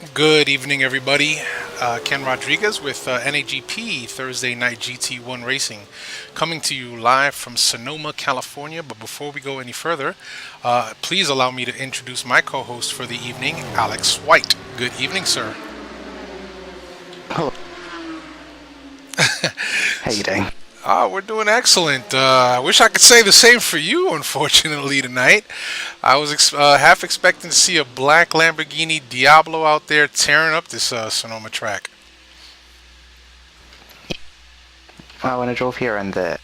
Good evening, everybody. Ken Rodriguez with NAGP Thursday Night GT1 Racing, coming to you live from Sonoma, California. But before we go any further, please allow me to introduce my co host for the evening, Alex White. Good evening, sir. Hello, how you doing? We're doing excellent. I wish I could say the same for you, unfortunately, tonight. I was half expecting to see a black Lamborghini Diablo out there tearing up this Sonoma track. Well, when I drove here on the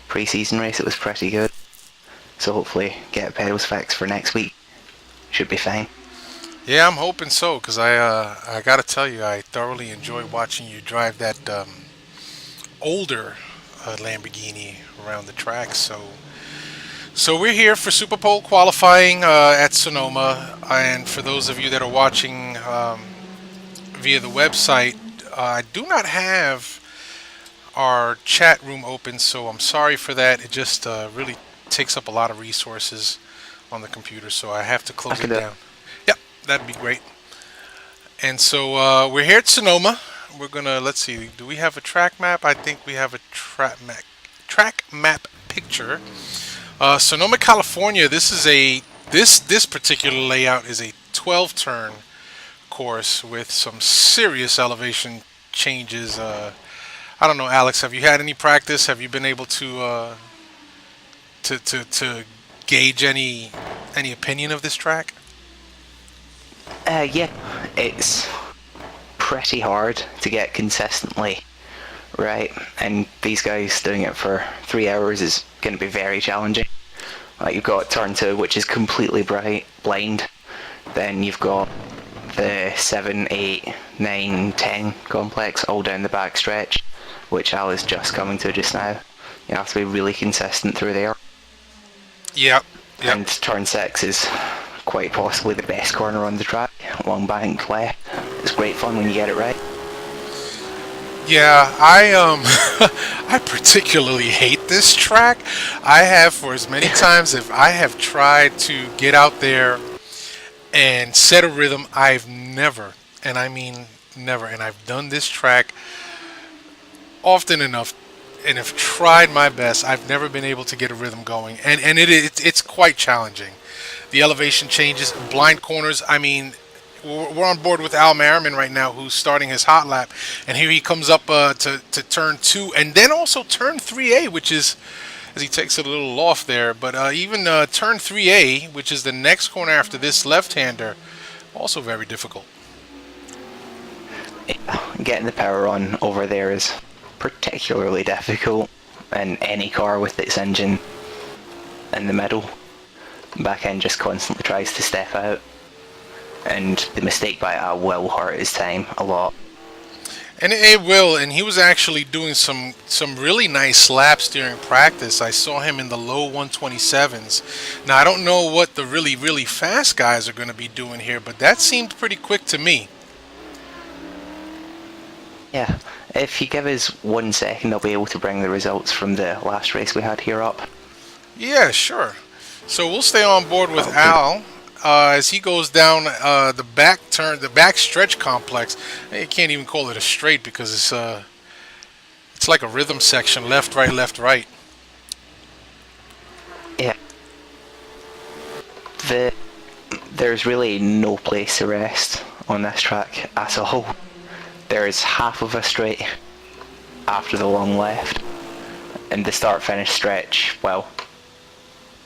pre-season race, it was pretty good. So hopefully get pedals fixed for next week. Should be fine. Yeah, I'm hoping so, because I gotta tell you, I thoroughly enjoy watching you drive that older Lamborghini around the track. So we're here for Super Bowl qualifying at Sonoma, and for those of you that are watching via the website, I do not have our chat room open, so I'm sorry for that. It just really takes up a lot of resources on the computer, so I have to I close could it down. Yep, that'd be great. And so we're here at Sonoma. We're gonna let's see. Do we have a track map? I think we have a track map picture. Sonoma, California. This particular layout is a 12 turn course with some serious elevation changes. I don't know, Alex. Have you had any practice? Have you been able to gauge any opinion of this track? yeah, it's pretty hard to get consistently right, and these guys doing it for 3 hours is going to be very challenging. Like you've got turn two, which is completely blind. Then you've got the 7, 8, 9, 10 complex all down the back stretch, which Al is just coming to just now. You have to be really consistent through there. Yep. Yep. And turn 6 is quite possibly the best corner on the track. Long bank left. It's great fun when you get it right. Yeah, I I particularly hate this track. I have for as many times if I have tried to get out there and set a rhythm, I've never, and I mean never, and I've done this track often enough and have tried my best. I've never been able to get a rhythm going, and it's quite challenging. The elevation changes, blind corners. I mean, we're on board with Al Merriman right now, who's starting his hot lap, and here he comes up to turn two, and then also turn 3A, which is as he takes it a little off there. But even turn 3A, which is the next corner after this left-hander, also very difficult. Getting the power on over there is particularly difficult in any car with its engine in the middle. Back end just constantly tries to step out, and the mistake by Al will hurt his time a lot. And it will, and he was actually doing some really nice laps during practice. I saw him in the low 127s. Now I don't know what the really fast guys are going to be doing here, but that seemed pretty quick to me. Yeah, if you give us 1 second, I'll be able to bring the results from the last race we had here up. Yeah, sure. So we'll stay on board with Al as he goes down the back stretch complex. You can't even call it a straight because it's like a rhythm section, left, right, left, right. Yeah, there's really no place to rest on this track at all. There's half of a straight after the long left, and the start-finish stretch, well,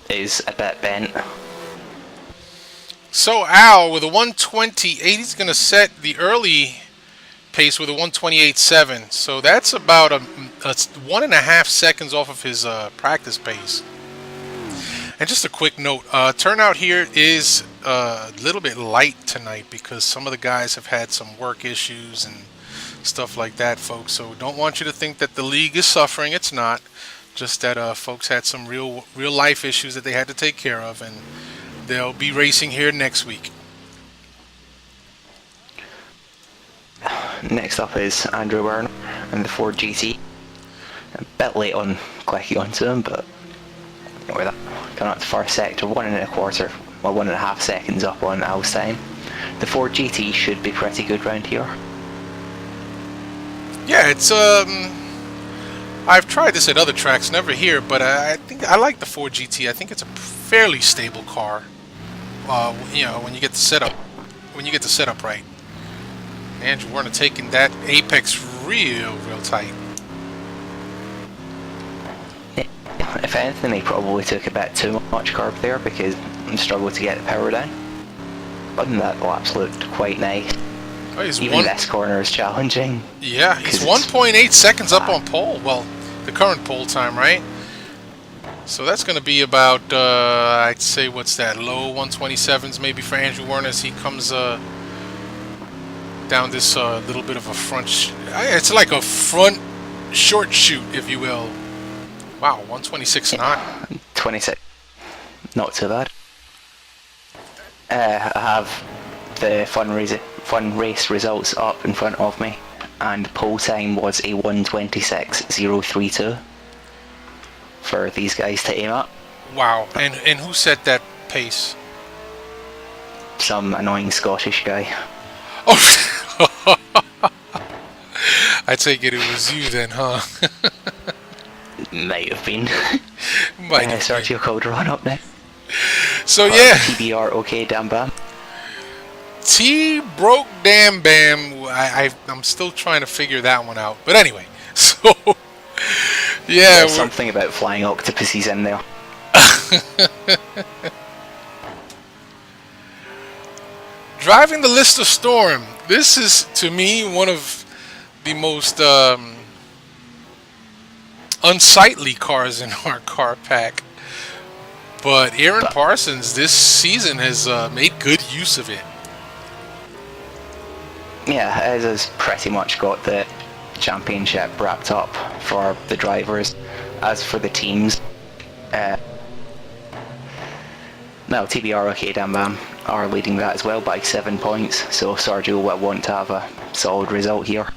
is a bit bent. So Al with a 128, he's going to set the early pace with a 128.7. So that's about a 1.5 seconds off of his practice pace. And just a quick note, turnout here is a little bit light tonight because some of the guys have had some work issues and stuff like that, folks. So don't want you to think that the league is suffering. It's not. Just that folks had some real life issues that they had to take care of, and they'll be racing here next week. Next up is Andrew Werner and the Ford GT. A bit late on clicking onto him, but with that, coming up to first sector, 1.25, well 1.5 seconds up on Al's time. The Ford GT should be pretty good round here. Yeah, it's I've tried this at other tracks, never here, but I think I like the Ford GT. I think it's a fairly stable car. You know, when you get the setup, right. Andrew Werner taking that apex real tight. If anything, he probably took a bit too much carb there because he struggled to get the power down. Other than that, the laps looked quite nice. Oh, Even this corner is challenging. Yeah, he's 1.8 seconds up on pole. Well, the current pole time, right? So that's going to be about, I'd say, what's that, low 127s maybe for Andrew Werner as he comes down this little bit of a front. It's like a front short shoot, if you will. Wow, 126.9. 26. Not too bad. I have the fun race results up in front of me, and pole time was a 126.032 for these guys to aim at. Wow, and who set that pace? Some annoying Scottish guy. Oh, I take it was you then, huh? Might have been. Might have Sergio Calderon up there. So yeah. TBR, okay, damn bam. T broke damn bam. I'm still trying to figure that one out. But anyway, so yeah, there's something about flying octopuses in there. Driving the Lister Storm. This is, to me, one of the most unsightly cars in our car pack. But Aaron Parsons this season has made good use of it. Yeah, it has pretty much got the championship wrapped up for the drivers. As for the teams, now TBR, okay, damn bam, are leading that as well by 7 points. So Sergio will want to have a solid result here.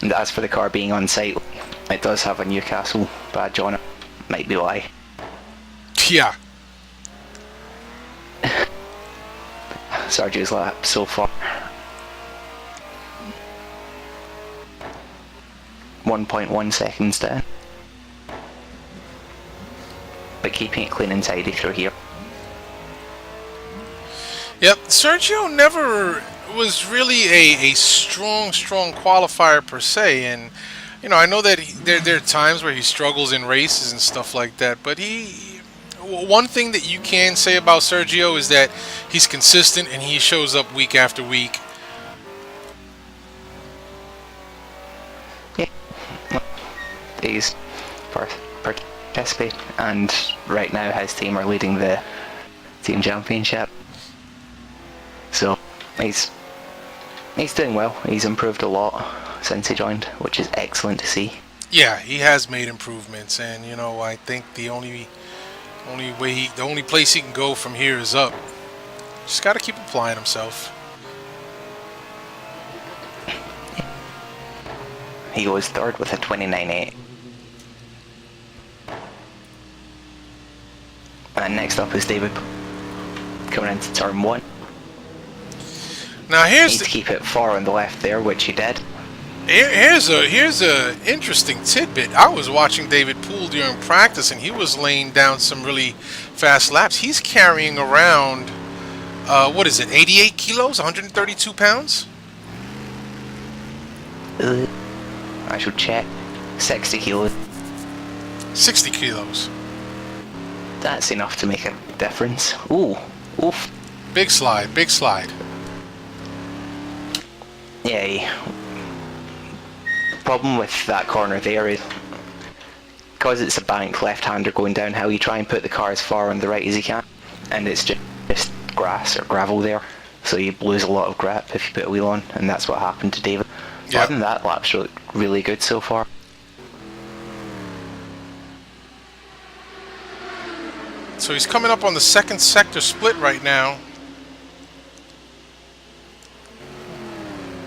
And as for the car being on site, it does have a Newcastle badge on it. Might be why. Yeah. Sergio's lap so far. 1.1 seconds down. But keeping it clean and tidy through here. Yep, Sergio never was really a strong qualifier per se, and you know, I know that there are times where he struggles in races and stuff like that, but one thing that you can say about Sergio is that he's consistent and he shows up week after week. Yeah, he's participating, and right now his team are leading the team championship. So he's doing well. He's improved a lot since he joined, which is excellent to see. Yeah, he has made improvements, and you know, I think the only place he can go from here is up. Just got to keep applying himself. He goes third with a 29.8. And next up is David coming into turn 1. Now here's to keep it far on the left there, which he did. Here's a interesting tidbit. I was watching David Poole during practice, and he was laying down some really fast laps. He's carrying around, what is it, 88 kilos, 132 pounds? I should check. 60 kilos. 60 kilos. That's enough to make a difference. Ooh, oof. Big slide, big slide. Yeah. Problem with that corner there is because it's a bank left-hander going downhill, you try and put the car as far on the right as you can, and it's just grass or gravel there, so you lose a lot of grip if you put a wheel on, and that's what happened to David. Yep. Other than that, lap's really good so far. So he's coming up on the second sector split right now.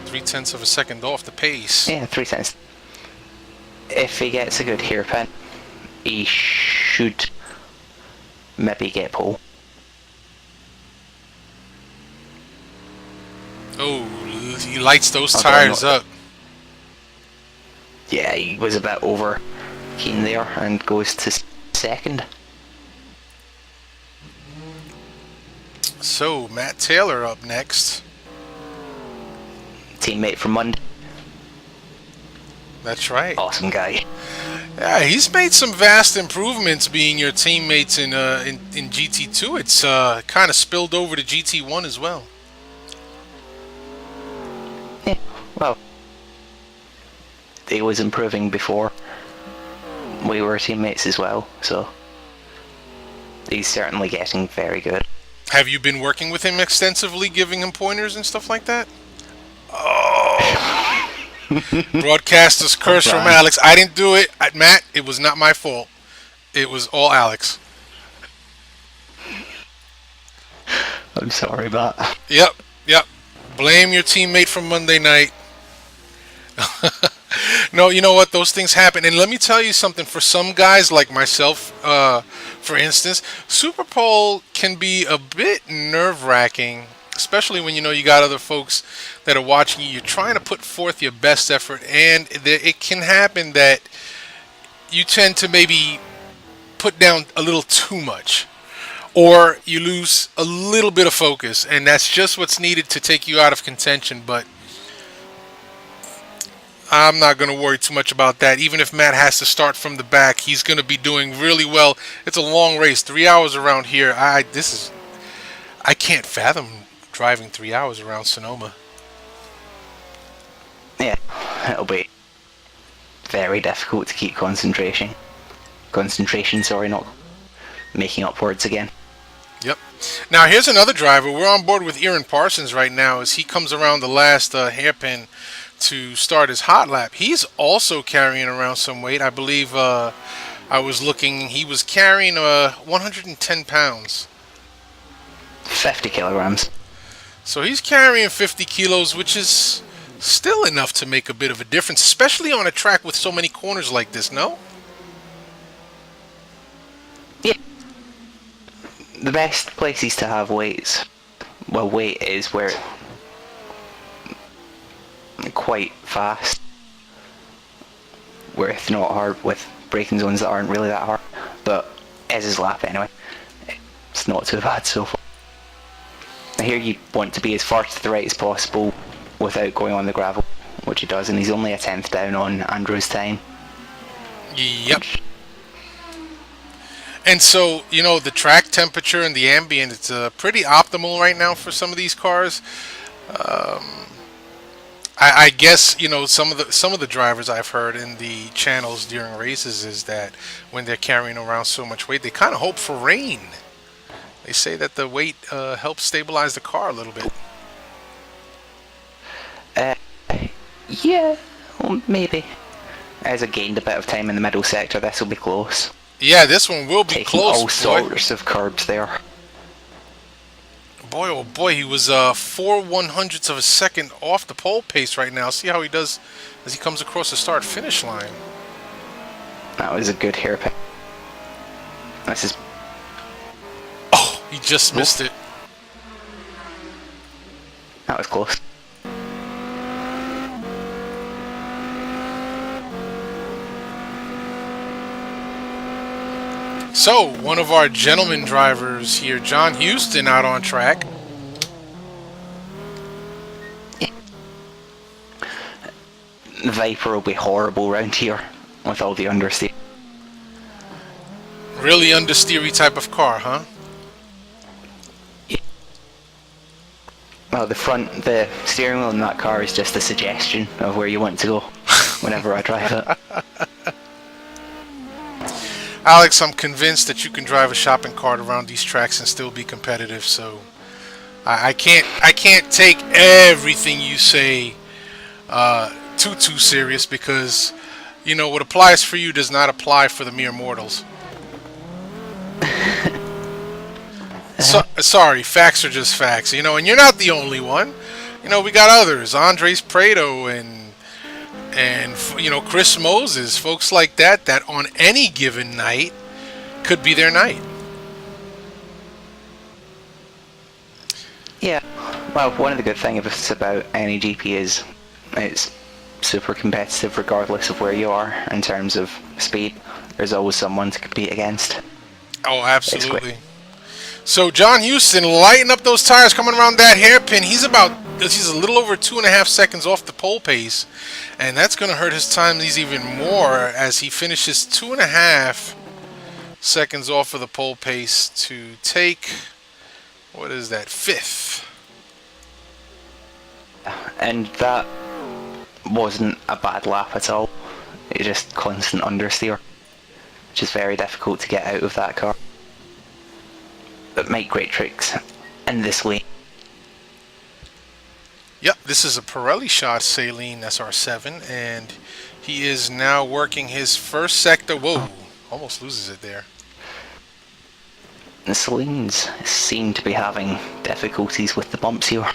0.3 of a second off the pace. Yeah, 0.3. If he gets a good hairpin, he should maybe get pole. Oh, he lights those Although I'm tires not, up. yeah, he was a bit over keen there and goes to second. So, Matt Taylor up next. Teammate from Monday. That's right. Awesome guy. Yeah, he's made some vast improvements being your teammates in GT2. It's kind of spilled over to GT1 as well. Yeah, well, he was improving before we were teammates as well, so he's certainly getting very good. Have you been working with him extensively, giving him pointers and stuff like that? Oh, broadcaster's curse from Alex. I didn't do it, Matt. It was not my fault. It was all Alex. I'm sorry about that. Yep. Blame your teammate from Monday night. No, you know what? Those things happen. And let me tell you something. For some guys like myself, for instance, Super Bowl can be a bit nerve-wracking, especially when you know you got other folks that are watching you. You're trying to put forth your best effort, and it can happen that you tend to maybe put down a little too much, or you lose a little bit of focus, and that's just what's needed to take you out of contention. But I'm not going to worry too much about that. Even if Matt has to start from the back, he's going to be doing really well. It's a long race, 3 hours around here. I can't fathom driving 3 hours around Sonoma. Yeah, it'll be very difficult to keep concentration. Sorry, not making up words again. Yep. Now here's another driver. We're on board with Aaron Parsons right now as he comes around the last hairpin to start his hot lap. He's also carrying around some weight. I believe I was looking. He was carrying 110 pounds. 50 kilograms. So he's carrying 50 kilos, which is still enough to make a bit of a difference, especially on a track with so many corners like this, no? Yeah. The best places to have weight is where quite fast, where it's not hard, with braking zones that aren't really that hard, but as his lap anyway, it's not too bad so far. Here you want to be as far to the right as possible without going on the gravel, which he does, and he's only a 10th down on Andrew's time. Yep. And so, you know, the track temperature and the ambient, it's pretty optimal right now for some of these cars. I guess, you know, some of the drivers I've heard in the channels during races is that when they're carrying around so much weight, they kind of hope for rain. They say that the weight helps stabilize the car a little bit. Yeah, well, maybe. As I gained a bit of time in the middle sector, this will be close. Yeah, this one will be Taking close. all sorts of curbs there. Boy, oh boy, he was 4/100ths of a second off the pole pace right now. See how he does as he comes across the start-finish line. That was a good hairpin. This is... Oh, he just missed it. That was close. So, one of our gentleman drivers here, John Houston, out on track. The Viper will be horrible round here with all the understeer. Really understeery type of car, huh? Yeah. Well, the steering wheel in that car is just a suggestion of where you want to go whenever I drive it. Alex, I'm convinced that you can drive a shopping cart around these tracks and still be competitive, so I can't take everything you say too serious, because you know what applies for you does not apply for the mere mortals. Sorry, facts are just facts, you know, and you're not the only one. You know, we got others, Andres Prado and you know, Chris Moses, folks like that on any given night could be their night. Yeah. Well, one of the good things about any GP is it's super competitive regardless of where you are in terms of speed. There's always someone to compete against. Oh, absolutely. So John Houston lighting up those tires coming around that hairpin. He's a little over 2.5 seconds off the pole pace, and that's going to hurt his times even more as he finishes 2.5 seconds off of the pole pace to take, what is that, 5th. And that wasn't a bad lap at all. It just constant understeer, which is very difficult to get out of that car. But make great tricks in this lane. Yep, this is a Pirelli shot Saline SR7, and he is now working his first sector. Whoa, almost loses it there. The Salines seem to be having difficulties with the bumps here.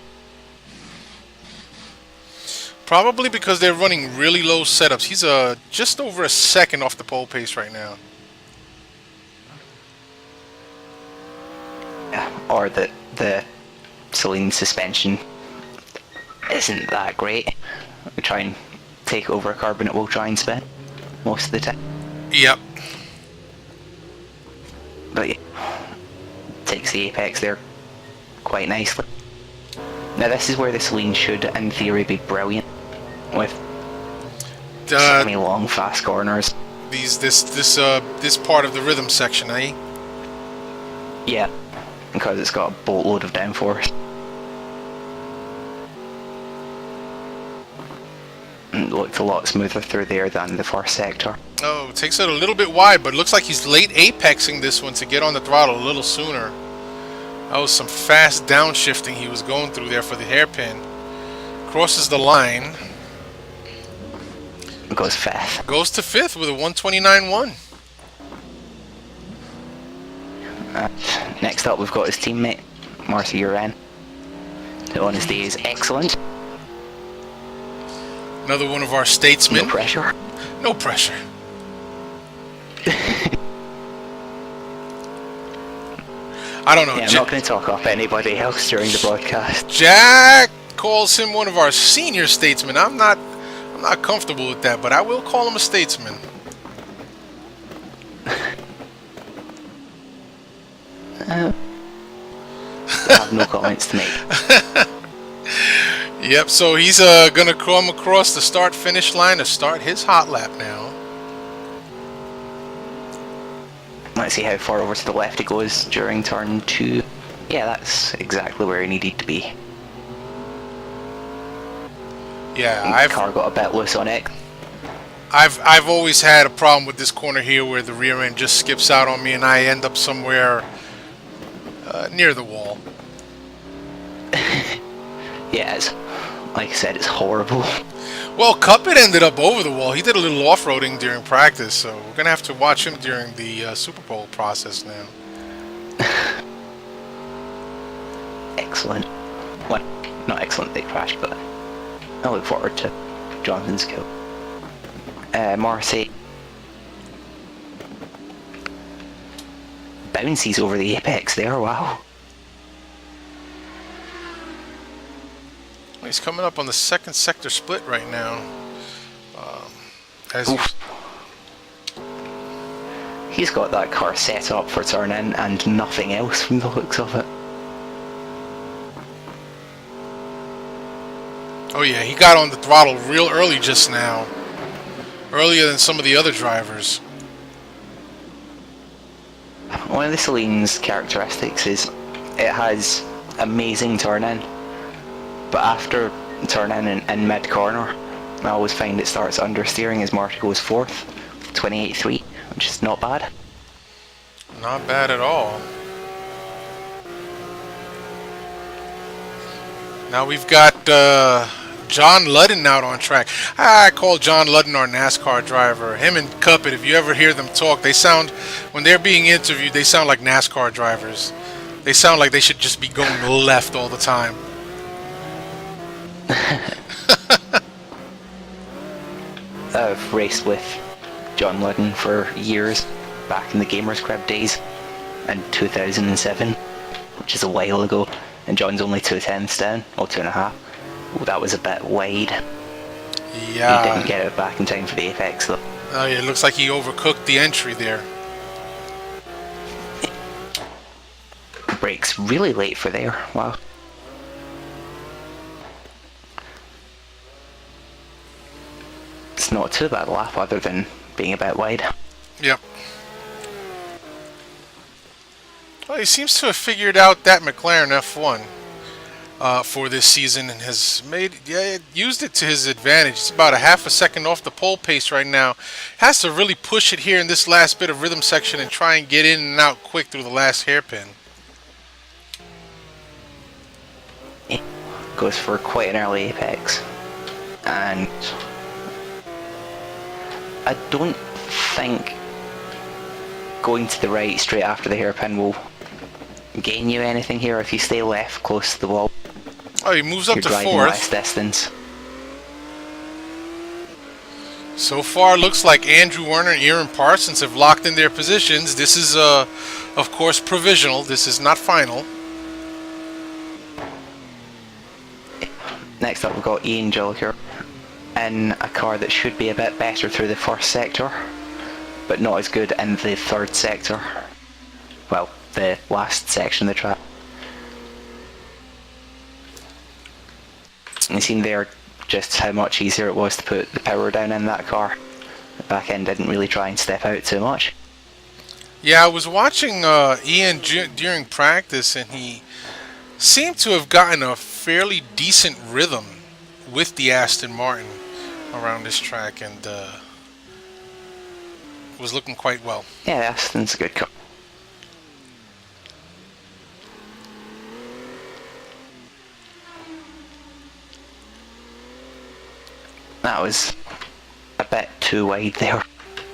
Probably because they're running really low setups. He's just over a second off the pole pace right now. Or that the Saline suspension isn't that great. We try and take over a carbonate, we'll try and spin most of the time. Yep. But yeah, takes the apex there quite nicely. Now this is where the Saline should, in theory, be brilliant with semi-long fast corners. This part of the rhythm section, eh? Yeah, because it's got a boatload of downforce. It looked a lot smoother through there than the first sector. Oh, takes it a little bit wide, but looks like he's late apexing this one to get on the throttle a little sooner. That was some fast downshifting he was going through there for the hairpin. Crosses the line. Goes 5th. Goes to 5th with a 129.1. Next up we've got his teammate, Marcy Uran, who on his day is excellent. Another one of our statesmen. No pressure. No pressure. I don't know. Yeah, I'm not going to talk up anybody else during the broadcast. Jack calls him one of our senior statesmen. I'm not comfortable with that, but I will call him a statesman. I have no comments to make. Yep, so he's gonna come across the start-finish line to start his hot lap now. Let's see how far over to the left he goes during turn 2. Yeah, that's exactly where he needed to be. Yeah, the car got a bit loose on it. I've always had a problem with this corner here where the rear end just skips out on me and I end up somewhere near the wall. Yeah, it's, like I said, it's horrible. Well, Cuppet ended up over the wall. He did a little off-roading during practice, so we're going to have to watch him during the Super Bowl process now. Excellent. Well, not excellent they crashed, but I look forward to Jonathan's kill. Marcy bounces over the apex there, wow. He's coming up on the second sector split right now. He's got that car set up for turn in and nothing else from the looks of it. Oh yeah, he got on the throttle real early just now. Earlier than some of the other drivers. One of the Saline's characteristics is it has amazing turn in, but after turn in mid corner, I always find it starts understeering as Marty goes 4th, 28.3, which is not bad. Not bad at all. Now we've got John Ludden out on track. I call John Ludden our NASCAR driver. Him and Cuppet, if you ever hear them talk, they sound, when they're being interviewed, they sound like NASCAR drivers. They sound like they should just be going left all the time. I've raced with John Ludden for years, back in the Gamers Crib days in 2007, which is a while ago. and John's only 2/10 down, or 2.5. Oh, that was a bit wide. He didn't Yeah. get it back in time for the apex though. Oh, yeah, it looks like he overcooked the entry there. Brakes really late for there. Wow. It's not too bad a lap other than being a bit wide. Yep. Well, he seems to have figured out that McLaren F1 for this season and has used it to his advantage. It's about a half a second off the pole pace right now. Has to really push it here in this last bit of rhythm section and try and get in and out quick through the last hairpin. Goes for quite an early apex, and I don't think going to the right straight after the hairpin will gain you anything here if you stay left close to the wall. Oh, he moves up You're to driving fourth. less distance. So far, looks like Andrew Werner and Aaron Parsons have locked in their positions. This is, of course, provisional. This is not final. Next up we've got Ian Jolliker in a car that should be a bit better through the first sector, but not as good in the third sector. Well, the last section of the track. And you've seen there just how much easier it was to put the power down in that car. The back end didn't really try and step out too much. Yeah, I was watching Ian during practice, and he seemed to have gotten a fairly decent rhythm with the Aston Martin around this track, and was looking quite well. Yeah, Aston's a good car. That was a bit too wide there. Other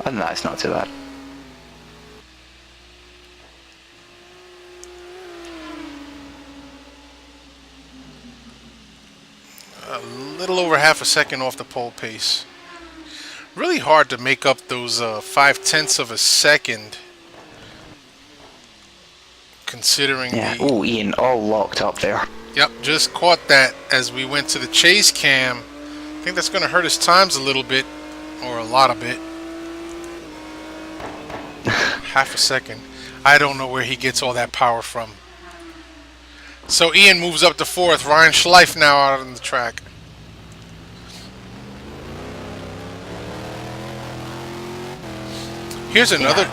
than that, it's not too bad. A little over half a second off the pole pace. Really hard to make up those 0.5 of a second, considering Yeah. the... Oh, Ian, all locked up there. Yep, just caught that as we went to the chase cam. I think that's going to hurt his times a little bit, or a lot of it. Half a second. I don't know where he gets all that power from. So Ian moves up to fourth. Ryan Schleif now out on the track. Here's another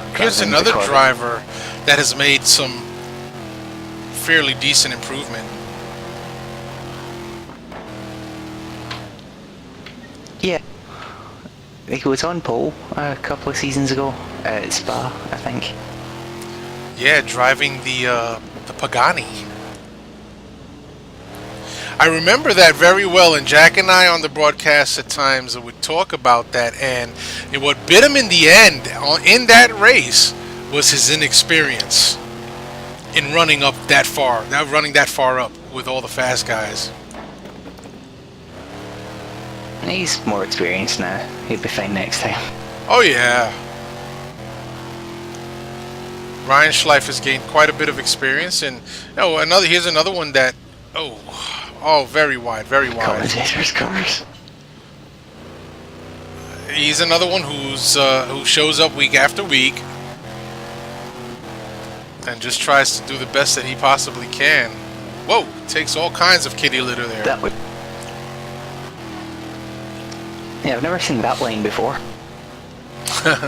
driver that has made some fairly decent improvement. Yeah. He was on pole a couple of seasons ago at Spa, I think. Yeah, driving the Pagani. I remember that very well, and Jack and I on the broadcast at times would talk about that, and what bit him in the end in that race was his inexperience in running up that far, running that far up with all the fast guys. He's more experienced now. He'll be fine next time. Oh yeah. Ryan Schleif has gained quite a bit of experience, and here's another one that very wide, very wide. Commentators' cars. He's another one who shows up week after week and just tries to do the best that he possibly can. Whoa, takes all kinds of kitty litter there. That would. Yeah, I've never seen that lane before.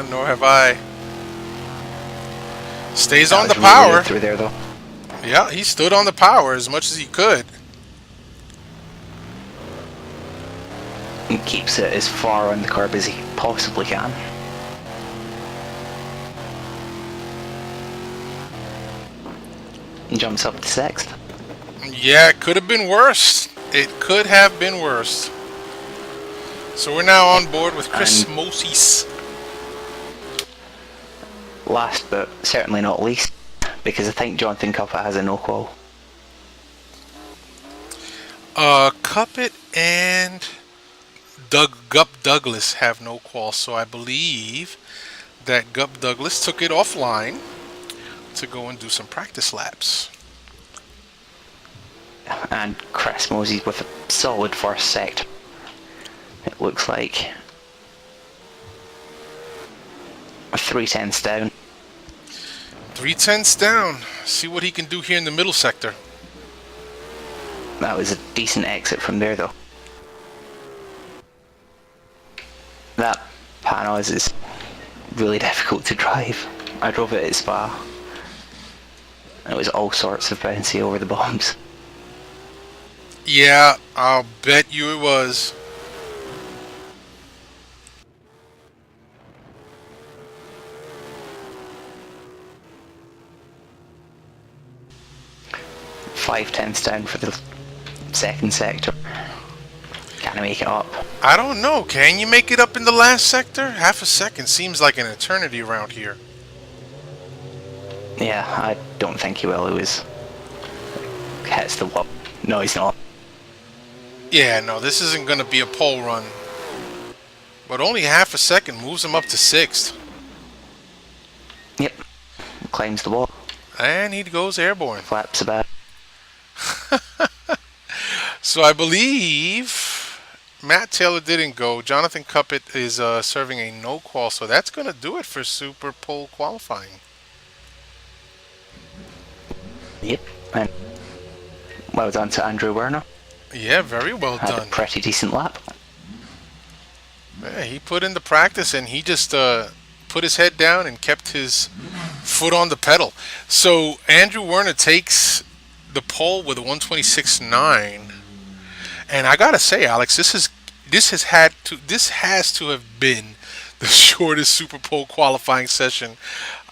Nor have I. Stays That on the was really power. good through there though. Yeah, he stood on the power as much as he could. And keeps it as far on the curb as he possibly can. And jumps up to sixth. Yeah, it could have been worse. It could have been worse. So we're now on board with Chris Moses. Last but certainly not least, because I think Jonathan Cuppet has a no qual. Cuppet and Gup Douglas have no qual, so I believe that Gup Douglas took it offline to go and do some practice laps. and Chris Mosey with a solid first sector. It looks like 3/10 down. 3/10 down. See what he can do here in the middle sector. That was a decent exit from there though. That panel is really difficult to drive. I drove it at Spa. And it was all sorts of bouncy over the bombs. Yeah, I'll bet you it was. Five tenths down for the second sector. Can I make it up? I don't know. Can you make it up in the last sector? Half a second seems like an eternity around here. Yeah, I don't think he will. He was hits the wall. No, he's not. Yeah, no, this isn't going to be a pole run. But only half a second moves him up to 6th. Yep. Climbs the wall. And he goes airborne. Flaps about. So I believe Matt Taylor didn't go. Jonathan Cuppet is serving a no qual. So that's going to do it for Super Pole qualifying. Yep. And well done to Andrew Werner. Yeah, very well Had done. a pretty decent lap. Yeah, he put in the practice and he just put his head down and kept his foot on the pedal. So Andrew Werner takes the pole with a 126.9, and I gotta say, Alex, this has to have been the shortest Super Pole qualifying session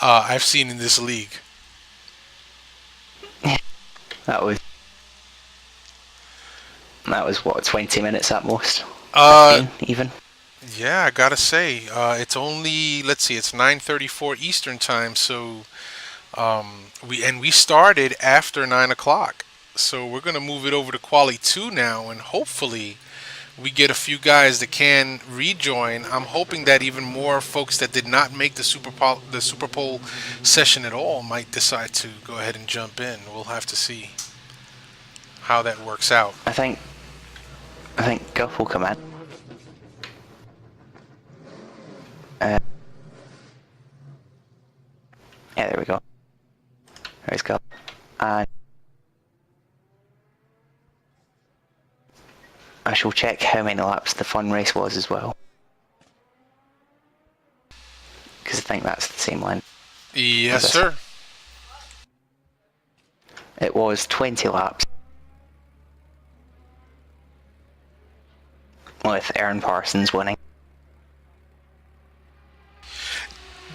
I've seen in this league. That was what, 20 minutes at most? 15 even? Yeah, I gotta say, it's only, let's see, it's 9:34 Eastern time, so we started after 9 o'clock, so we're gonna move it over to Quali 2 now, and hopefully we get a few guys that can rejoin. I'm hoping that even more folks that did not make the Super Pole session at all might decide to go ahead and jump in. We'll have to see how that works out. I think Guff will come in. Yeah, there we go. There's Guff. And I shall check how many laps the fun race was as well. Because I think that's the same length. Yes, sir. It was 20 laps. With Aaron Parsons winning.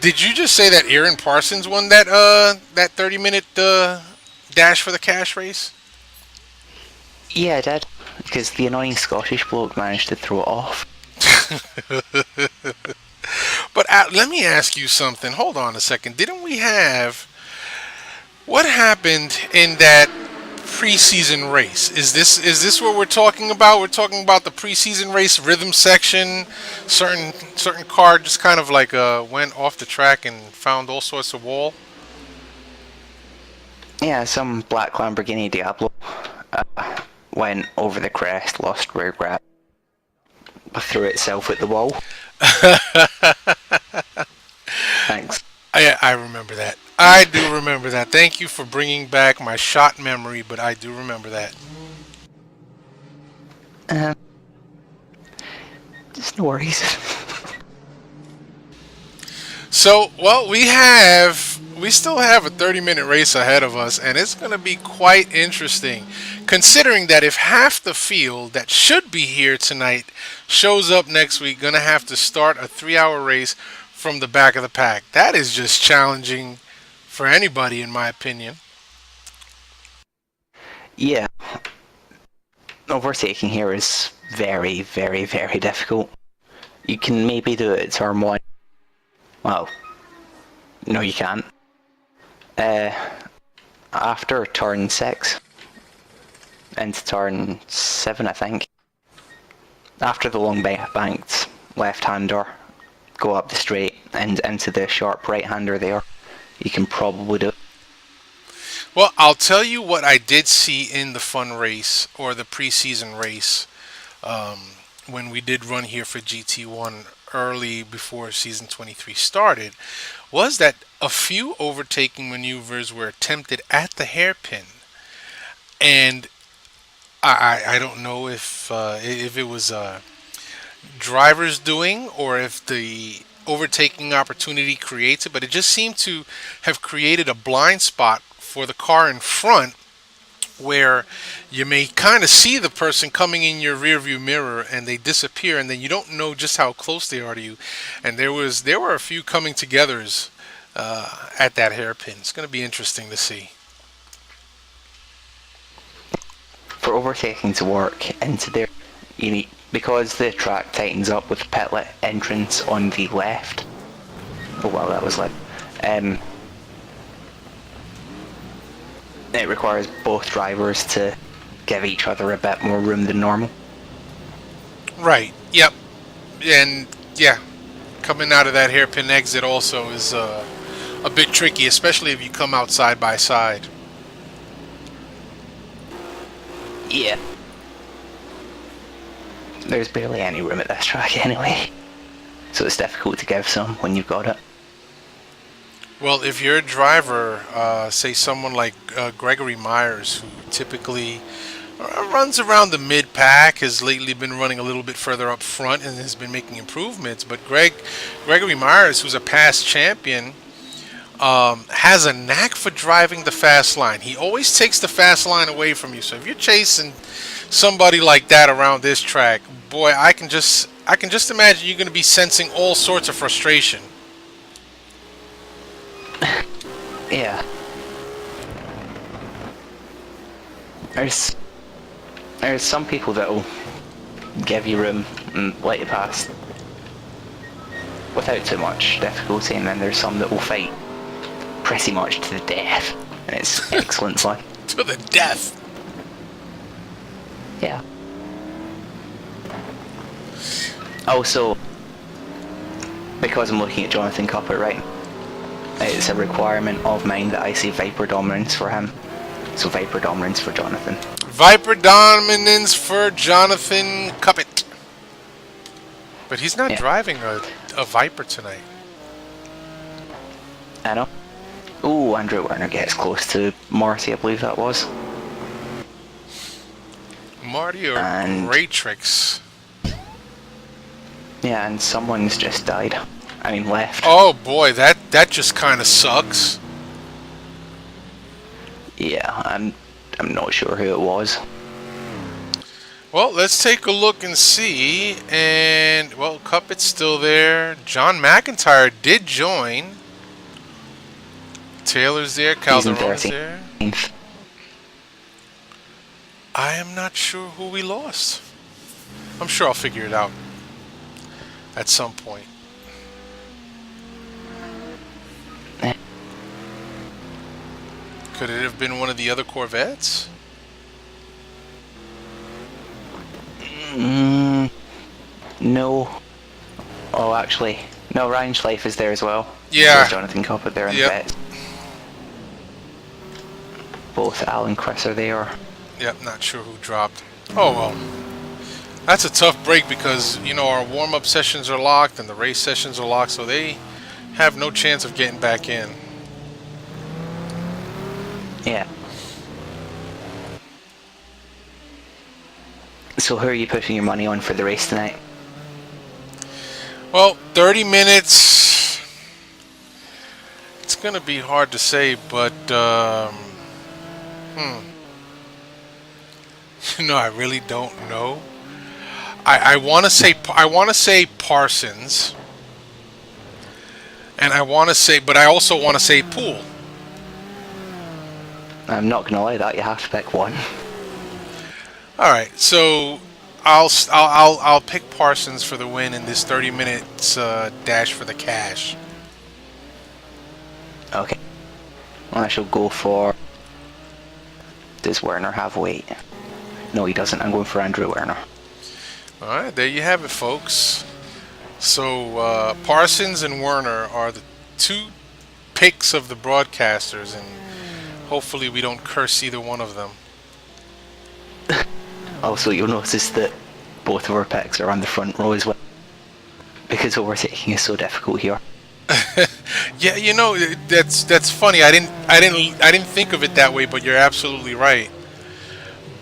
Did you just say that Aaron Parsons won that 30-minute dash for the cash race? Yeah, I did. Because the annoying Scottish bloke managed to throw it off. But let me ask you something. Hold on a second. Didn't we have... What happened in that preseason race? Is this what we're talking about? We're talking about the preseason race rhythm section. Certain car just kind of like went off the track and found all sorts of wall. Yeah, some black Lamborghini Diablo went over the crest, lost rear grab, threw itself at the wall. Thanks. I remember that. I do remember that. Thank you for bringing back my shot memory, but I do remember that. Just no worries. So, well, we still have a 30-minute race ahead of us, and it's going to be quite interesting, considering that if half the field that should be here tonight shows up next week, going to have to start a 3-hour race from the back of the pack. That is just challenging for anybody, in my opinion. Yeah. Overtaking here is very, very, very difficult. You can maybe do it at turn 1. Well, no you can't. After turn 6 into turn 7, I think. After the long banked left-hander, go up the straight and into the sharp right-hander there. You can probably do it. Well, I'll tell you what I did see in the fun race or the preseason race um, when we did run here for GT1 early before season 23 started was that a few overtaking maneuvers were attempted at the hairpin, and I don't know if it was drivers doing or if the overtaking opportunity creates it, but it just seemed to have created a blind spot for the car in front where you may kind of see the person coming in your rearview mirror and they disappear and then you don't know just how close they are to you. And there were a few coming togethers at that hairpin. It's going to be interesting to see. For overtaking to work into there, you need, because the track tightens up with pit entrance on the left. Oh well, that was left. It requires both drivers to give each other a bit more room than normal. Right. Yep. And yeah, coming out of that hairpin exit also is a bit tricky, especially if you come out side by side. Yeah. There's barely any room at this track anyway, so it's difficult to give some when you've got it. Well, if you're a driver, say someone like Gregory Myers, who typically runs around the mid-pack, has lately been running a little bit further up front and has been making improvements. But Gregory Myers, who's a past champion, has a knack for driving the fast line. He always takes the fast line away from you. So if you're chasing somebody like that around this track, boy, I can just imagine you're going to be sensing all sorts of frustration. Yeah. There's some people that'll give you room and let you pass without too much difficulty, and then there's some that will fight pretty much to the death, and it's excellent fun. To the death. Yeah. Also, because I'm looking at Jonathan Cuppert right, it's a requirement of mine that I see Viper dominance for him. So Viper dominance for Jonathan. Viper dominance for Jonathan Cuppert. But he's not driving a Viper tonight. I know. Ooh, Andrew Werner gets close to Marty, I believe that was. Marty or And Raytrix? yeah, and someone's just died. I mean, left. Oh boy, that just kind of sucks. Yeah, I'm not sure who it was. Well, let's take a look and see. And well, Cuppett's still there. John McIntyre did join. Taylor's there. Calderon's there. I am not sure who we lost. I'm sure I'll figure it out at some point. Could it have been one of the other Corvettes? No. Oh, actually, no. Ryan Schleif is there as well. Yeah. There's Jonathan Cuppert there in the vet. Both Al and Chris are there. Yep, not sure who dropped. Oh well. That's a tough break because, you know, our warm-up sessions are locked and the race sessions are locked, so they have no chance of getting back in. Yeah. So who are you putting your money on for the race tonight? Well, 30 minutes. It's going to be hard to say, but no, I really don't know. I want to say Parsons, and I also want to say Poole. I'm not gonna lie, that you have to pick one. All right, so I'll pick Parsons for the win in this 30 minutes dash for the cash. Okay. Well, I shall go for. Does Werner have weight? No, he doesn't. I'm going for Andrew Werner. All right, there you have it, folks. So Parsons and Werner are the two picks of the broadcasters, and Hopefully we don't curse either one of them. Also, you'll notice that both of our picks are on the front row as well, because overtaking is so difficult here. Yeah, you know, that's funny. I didn't think of it that way, but you're absolutely right.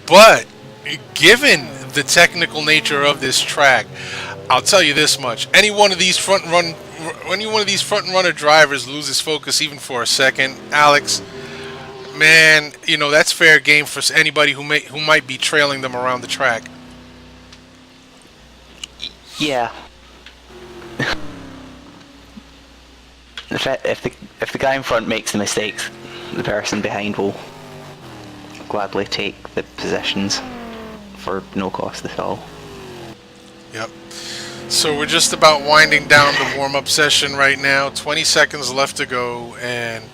But given the technical nature of this track, I'll tell you this much: any one of these front runner drivers loses focus even for a second, Alex, man, you know that's fair game for anybody who might be trailing them around the track. Yeah. If the guy in front makes the mistakes, the person behind will gladly take the positions for no cost at all. Yep. So we're just about winding down the warm-up session right now. 20 seconds left to go, and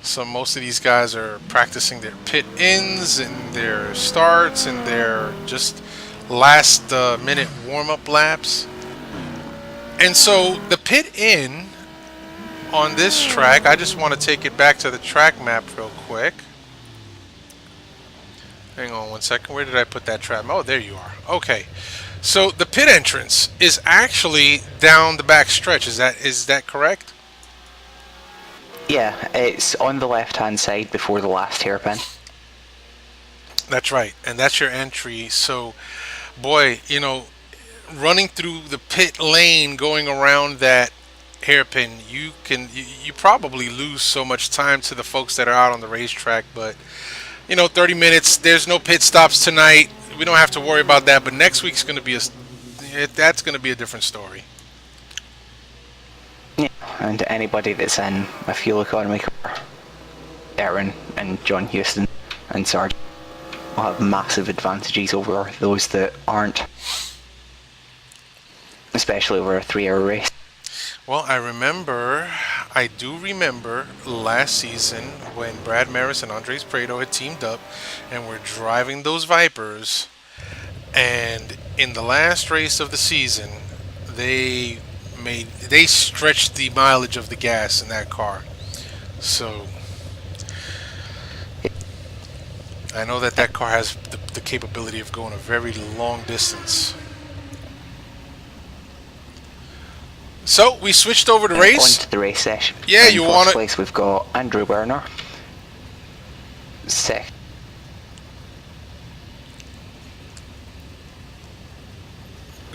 so most of these guys are practicing their pit ins and their starts and their just last minute warm-up laps. And so the pit in on this track, I just want to take it back to the track map real quick. Hang on one second. Where did I put that track? Oh, there you are. Okay. So the pit entrance is actually down the back stretch. Is that correct? Yeah, it's on the left-hand side before the last hairpin. That's right, and that's your entry. So, boy, you know, running through the pit lane, going around that hairpin, you probably lose so much time to the folks that are out on the racetrack. But you know, 30 minutes. There's no pit stops tonight. We don't have to worry about that. But next week's going to be that's going to be a different story. Yeah, and anybody that's in a fuel economy car, Aaron and John Houston and Sarge will have massive advantages over those that aren't, especially over a 3-hour race. Well, I do remember last season when Brad Maris and Andres Prado had teamed up and were driving those Vipers, and in the last race of the season, they stretched the mileage of the gas in that car. So I know that car has the capability of going a very long distance. So we switched over to race. On to the race session. Yeah, in you first want place we've got Andrew Werner. Second.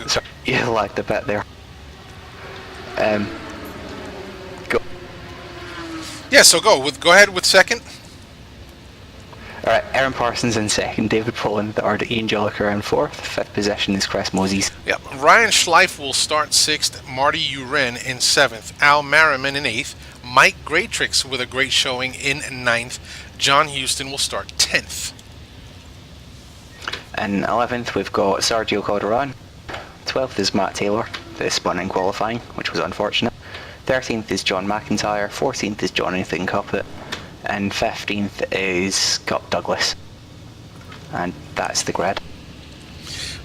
Sorry, you lagged a bit there. Go. Yeah, so go ahead with second. Alright, Aaron Parsons in second, David Paul in third, Ian Jolliker in fourth. Fifth position is Chris Moses. Yep. Ryan Schleif will start sixth, Marty Uren in seventh, Al Merriman in eighth, Mike Greatrix with a great showing in ninth, John Houston will start 10th. In 11th we've got Sergio Calderon. 12th is Matt Taylor, that spun in qualifying, which was unfortunate. 13th is John McIntyre, 14th is Jonathan Cuppett, and 15th is Cup Douglas. And that's the grid.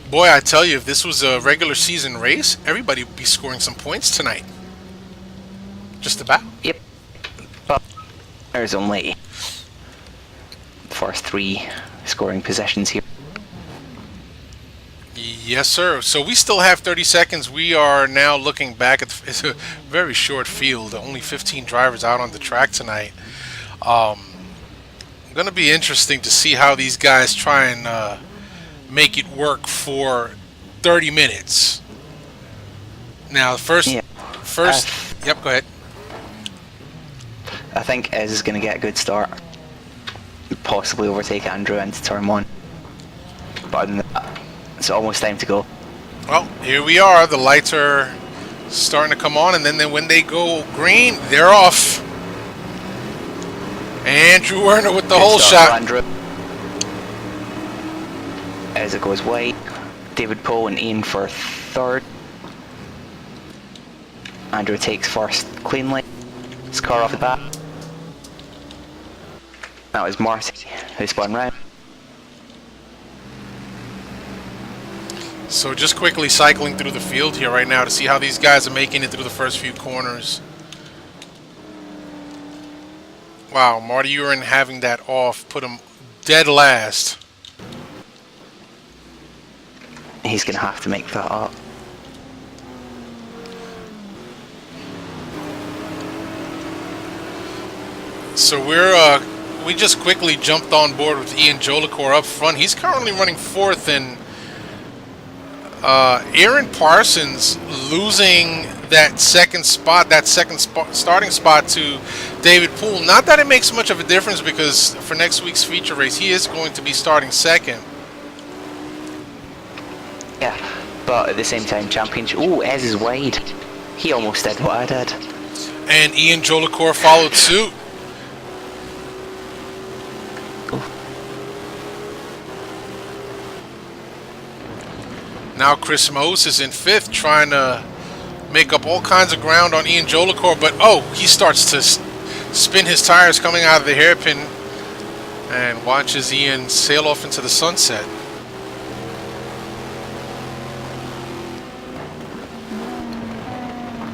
Boy, I tell you, if this was a regular season race, everybody would be scoring some points tonight. Just about. Yep. But there's only the first 3 scoring positions here. Yes, sir. So we still have 30 seconds. We are now looking back at it's a very short field. Only 15 drivers out on the track tonight. Going to be interesting to see how these guys try and make it work for 30 minutes. Now, first, yep, go ahead. I think Ez is going to get a good start. Possibly overtake Andrew into turn 1. But other than that, it's almost time to go. Well, here we are. The lights are starting to come on, and then when they go green, they're off. Andrew Werner with the Good hole start shot. Andrew. As it goes white, David Poe and Ian for third. Andrew takes first cleanly. His car off the bat. That was Marty who spun round. So just quickly cycling through the field here right now to see how these guys are making it through the first few corners. Wow, Marty Urin having that off put him dead last. He's going to have to make that up. So we just quickly jumped on board with Ian Jolicoeur up front. He's currently running fourth, and Aaron Parsons losing that second starting spot to David Poole. Not that it makes much of a difference, because for next week's feature race, he is going to be starting second. Yeah, but at the same time, championship. Oh, Ez is wide. He almost did what I did. And Ian Jolicoeur followed suit. Now Chris Mose is in fifth, trying to make up all kinds of ground on Ian Jolicoeur, but he starts to spin his tires coming out of the hairpin and watches Ian sail off into the sunset.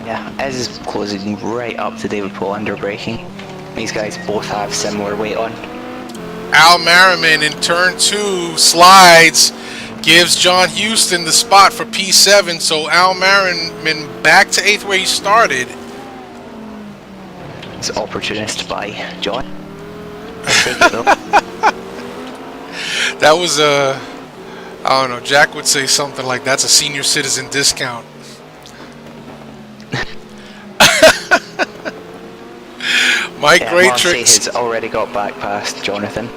Yeah, Ez is closing right up to David Poole under braking. These guys both have similar weight on. Al Merriman in turn 2 slides, gives John Houston the spot for P7, so Al Merriman back to 8th where he started. It's opportunist by John. Take it though. That was I don't know, Jack would say something like, that's a senior citizen discount. Mike Greatrix has already got back past Jonathan.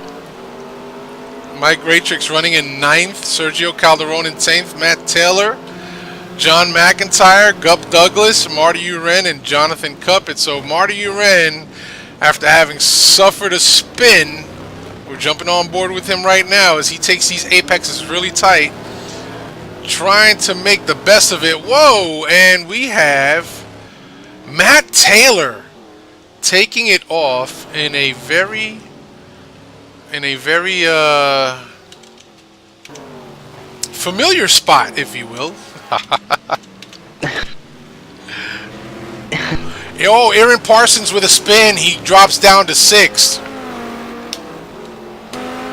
Mike Greatrix running in 9th, Sergio Calderon in 10th, Matt Taylor, John McIntyre, Gup Douglas, Marty Uren, and Jonathan Cuppett. So Marty Uren, after having suffered a spin, we're jumping on board with him right now as he takes these apexes really tight, trying to make the best of it. Whoa, and we have Matt Taylor taking it off in a very familiar spot, if you will. Aaron Parsons with a spin. He drops down to 6th.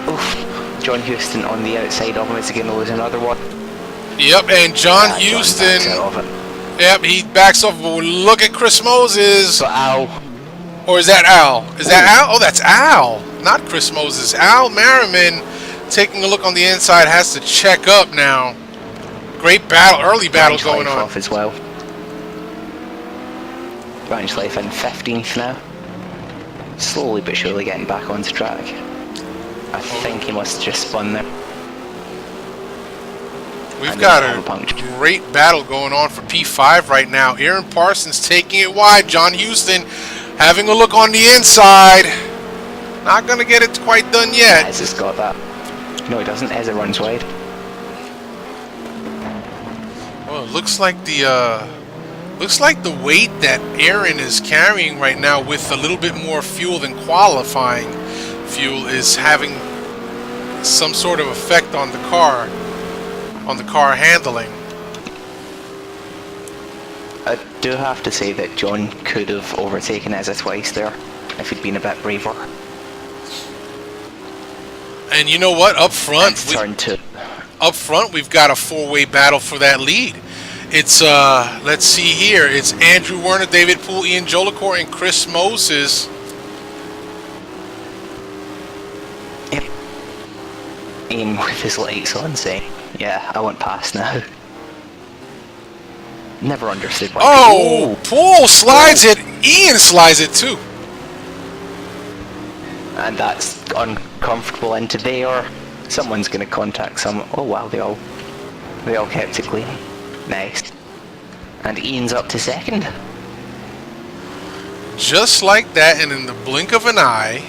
Oof. John Houston on the outside of him. Is he going to lose another one? Yep, and John Houston. Yep, he backs off. But look at Chris Moses. So Al. Or is that Al? Is that Al? Oh, that's Al. Not Chris Moses. Al Merriman, taking a look on the inside, has to check up now. Great battle, early battle going on. Off as well. Branch Life in 15th now. Slowly but surely getting back onto track. I think he must have just spun there. We've got a great battle going on for P5 right now. Aaron Parsons taking it wide. John Houston having a look on the inside. Not going to get it quite done yet. Ez has got that. No, he doesn't. Ez runs wide. Well, it looks like the weight that Aaron is carrying right now, with a little bit more fuel than qualifying fuel, is having some sort of effect on the car handling. I do have to say that John could have overtaken Ez twice there if he'd been a bit braver. And you know what? Up front, we've got a 4-way battle for that lead. It's let's see here. It's Andrew Werner, David Poole, Ian Jolicoeur, and Chris Moses. Yep. Ian with his lights on saying, "Yeah, I want past now." Never understood why. Oh, Poole slides it. Ian slides it too. And that's uncomfortable into there. Someone's going to contact someone. Oh wow, they all kept it clean. Nice. And Ian's up to 2nd. Just like that, and in the blink of an eye.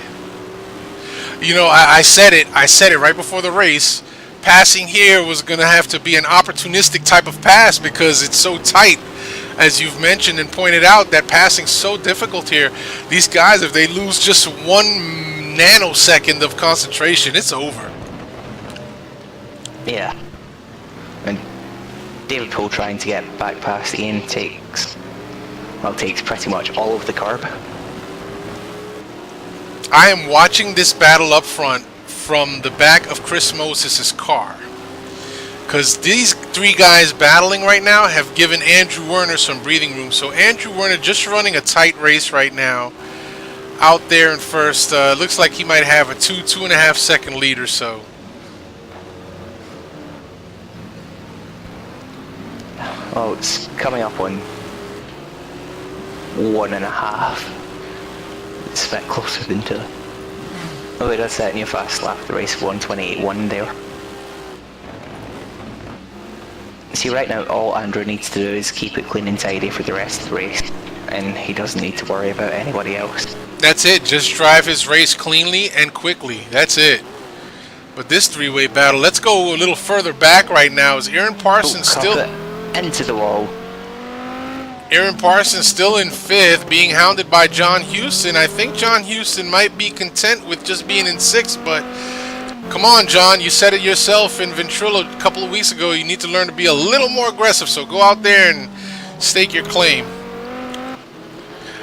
You know, I said it right before the race. Passing here was going to have to be an opportunistic type of pass because it's so tight. As you've mentioned and pointed out, that passing's so difficult here. These guys, if they lose just 1 nanosecond of concentration, it's over. Yeah. And David Poole trying to get back past Ian takes pretty much all of the curb. I am watching this battle up front from the back of Chris Moses' car. Because these three guys battling right now have given Andrew Werner some breathing room. So Andrew Werner just running a tight race right now. Out there in first. Looks like he might have a 2.5 second lead or so. Oh, it's coming up on 1.5. It's a bit closer than 2. Oh, it does set a new fast lap. The race 1:28.1 there. See, right now all Andrew needs to do is keep it clean and tidy for the rest of the race, and he doesn't need to worry about anybody else. That's it. Just drive his race cleanly and quickly. That's it. But this three-way battle, let's go a little further back right now. Is Aaron Parsons still into the wall? Aaron Parsons still in 5th, being hounded by John Houston. I think John Houston might be content with just being in 6th, but come on, John. You said it yourself in Ventrilo a couple of weeks ago. You need to learn to be a little more aggressive, so go out there and stake your claim.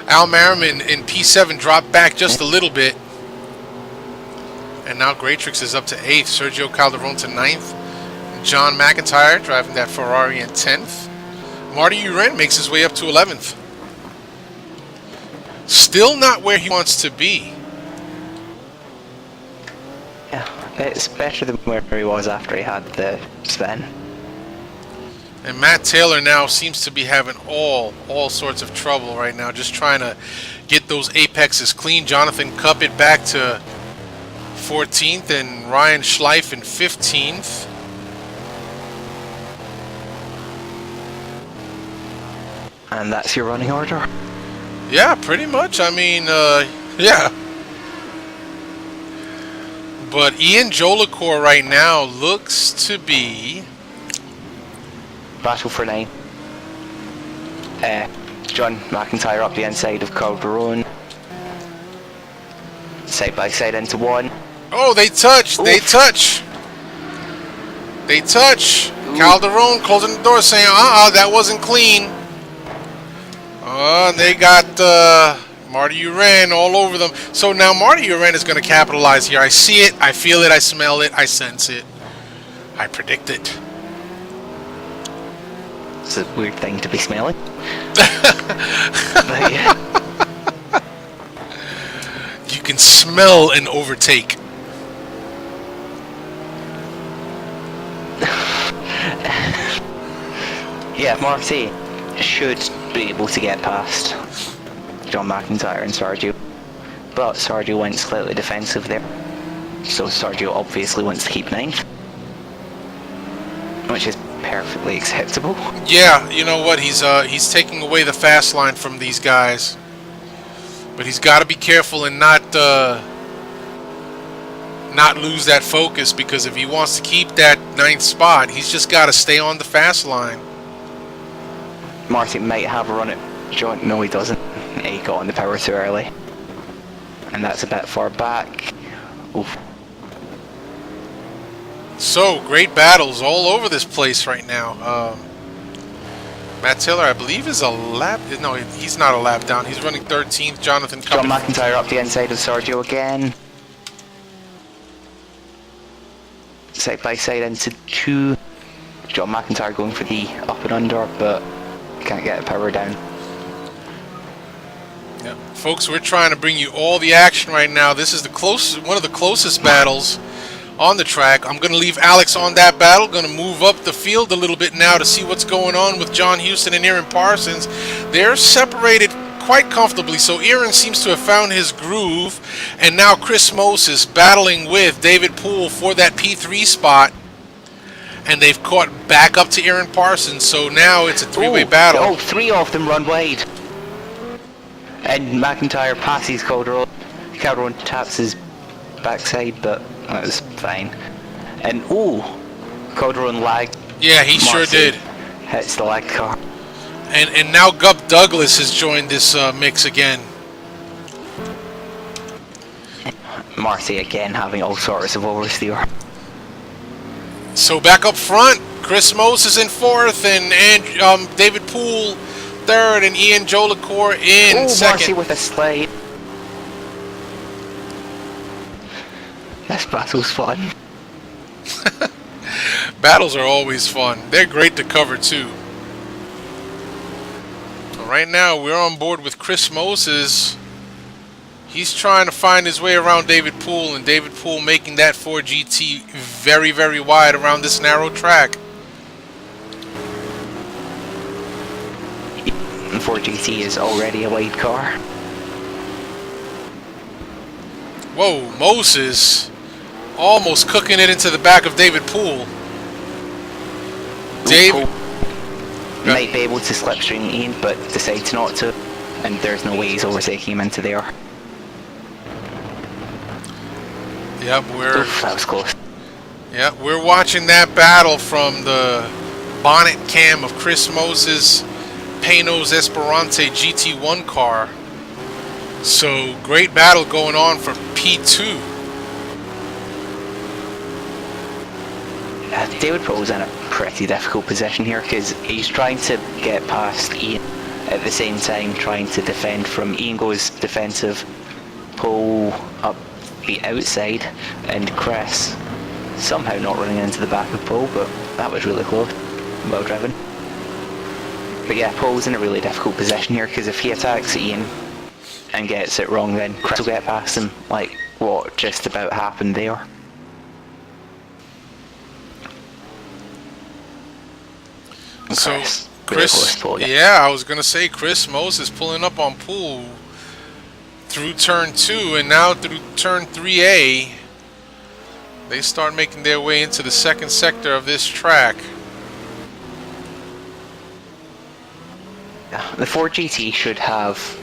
Al Merriman in P7 dropped back just a little bit. And now Greatrix is up to 8th. Sergio Calderon to 9th. John McIntyre driving that Ferrari in 10th. Marty Uren makes his way up to 11th. Still not where he wants to be. Yeah, it's better than where he was after he had the spin. And Matt Taylor now seems to be having all sorts of trouble right now, just trying to get those apexes clean. Jonathan Cuppett back to 14th and Ryan Schleif in 15th. And that's your running order? Yeah, pretty much. I mean, yeah. But Ian Jolicoeur right now looks to be battle for 9. John McIntyre up the inside of Calderon. Side by side into 1. Oh, they touch. Oof. They touch. They touch. Ooh. Calderon closing the door saying, that wasn't clean. And they got Marty Uren all over them. So now Marty Uren is going to capitalize here. I see it. I feel it. I smell it. I sense it. I predict it. It's a weird thing to be smelling. But yeah. You can smell an overtake. Yeah, Marty should be able to get past John McIntyre and Sergio. But Sergio went slightly defensive there. So Sergio obviously wants to keep 9th. Which is perfectly acceptable. Yeah, you know what? He's taking away the fast line from these guys. But he's got to be careful and not lose that focus, because if he wants to keep that 9th spot, he's just got to stay on the fast line. Martin might have a run at John. No, he doesn't. He got on the power too early. And that's a bit far back. Oof. So, great battles all over this place right now. Matt Taylor, I believe, is a lap... No, he's not a lap down. He's running 13th. Jonathan Cuppett. John McIntyre up the inside of Sergio again. Side by side into 2. John McIntyre going for the up and under, but can't get the power down. Yeah. Folks, we're trying to bring you all the action right now. This is one of the closest battles on the track. I'm going to leave Alex on that battle. Going to move up the field a little bit now to see what's going on with John Houston and Aaron Parsons. They're separated quite comfortably, so Aaron seems to have found his groove, and now Chris Moses battling with David Poole for that P3 spot, and they've caught back up to Aaron Parsons, so now it's a three-way battle. Oh, 3 of them run wide. And McIntyre passes Calderon. Calderon taps his backside, but that was fine. And Calderon lagged. Yeah, he sure did. Hits the lag car. And now Gup Douglas has joined this mix again. Marty again having all sorts of oversteer. So back up front, Chris Moses in 4th, and David Poole 3rd, and Ian Jolicoeur in 2nd. Marty with a slide. This battle's fun. Battles are always fun. They're great to cover too. Right now we're on board with Chris Moses. He's trying to find his way around David Poole, and David Poole making that 4GT very, very wide around this narrow track. And 4GT is already a wide car. Whoa, Moses almost cooking it into the back of David Poole. David might be able to slipstream Ian, but decides not to, and there's no way he's overtaking him into there. Yep, that was close. Yep, we're watching that battle from the bonnet cam of Chris Moses' Pano's Esperante GT1 car. So great battle going on for P2. David Pole's in a pretty difficult position here because he's trying to get past Ian at the same time trying to defend from Ian goes defensive, Pole up the outside, and Chris somehow not running into the back of Pole, but that was really close. Well driven. But yeah, Pole's in a really difficult position here because if he attacks Ian and gets it wrong, then Chris will get past him, like what just about happened there. So Chris, yeah, I was gonna say Chris Moses pulling up on Poole through turn 2, and now through turn 3A, they start making their way into the second sector of this track. The 4GT should have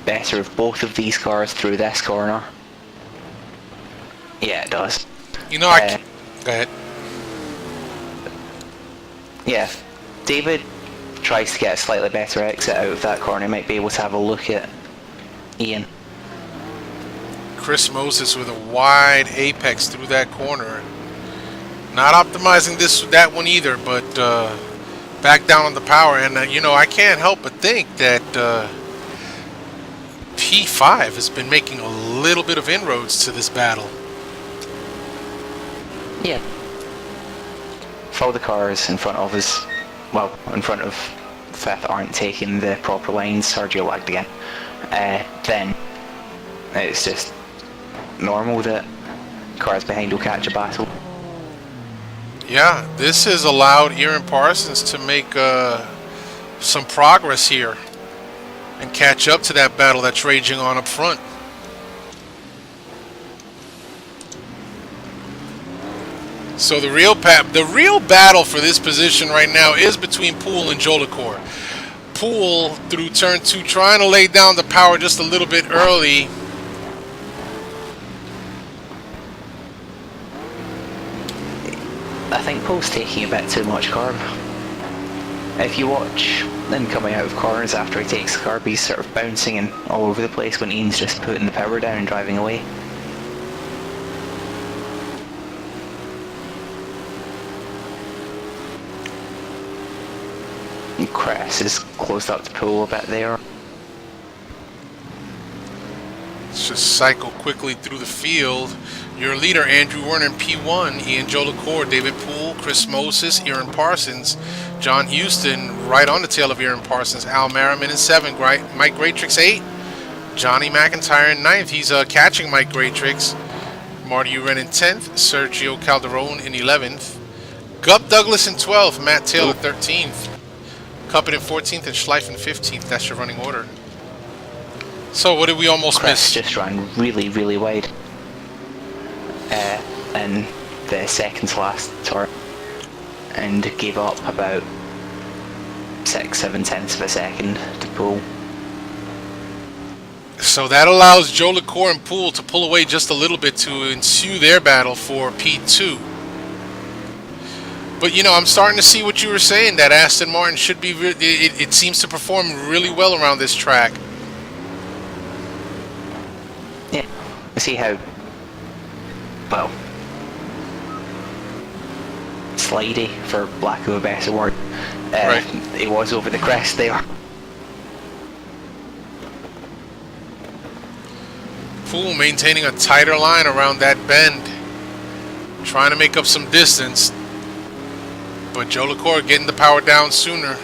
better of both of these cars through this corner. Yeah, it does. You know, I can't. Go ahead. Yeah, if David tries to get a slightly better exit out of that corner, he might be able to have a look at Ian. Chris Moses with a wide apex through that corner. Not optimizing that one either, but back down on the power. And you know, I can't help but think that P5 has been making a little bit of inroads to this battle. Yeah. If all the cars in front of us, well, in front of fifth aren't taking the proper lines, Sergio lagged again, then it's just normal that cars behind will catch a battle. Yeah, this has allowed Aaron Parsons to make some progress here and catch up to that battle that's raging on up front. So the real battle for this position right now is between Poole and Jolicoeur. Poole through turn 2 trying to lay down the power just a little bit early. I think Pole's taking a bit too much carb. If you watch him coming out of corners after he takes the carb, he's sort of bouncing and all over the place when Ian's just putting the power down and driving away. Chris is closed up to Poole a bit there. Let's just cycle quickly through the field. Your leader, Andrew Werner in P1, Ian Jolicoeur, David Poole, Chris Moses, Aaron Parsons, John Houston right on the tail of Aaron Parsons, Al Merriman in 7th, Mike Graytrix 8, Johnny McIntyre in 9th. He's catching Mike Graytrix. Marty Uren in 10th, Sergio Calderon in 11th, Gup Douglas in 12th, Matt Taylor 13th. Cuppin in 14th and Schleif in 15th. That's your running order. So what did we almost Chris miss? Just ran really, really wide in the second to last turn and gave up about 6-7 tenths of a second to Poole. So that allows Jolicoeur and Poole to pull away just a little bit to ensue their battle for P2. But you know, I'm starting to see what you were saying, that Aston Martin should be, it seems to perform really well around this track. Yeah, see how, well, slidey, for lack of a better word, Right. it was over the crest there. Poole maintaining a tighter line around that bend, trying to make up some distance, but Joe LaCour getting the power down sooner.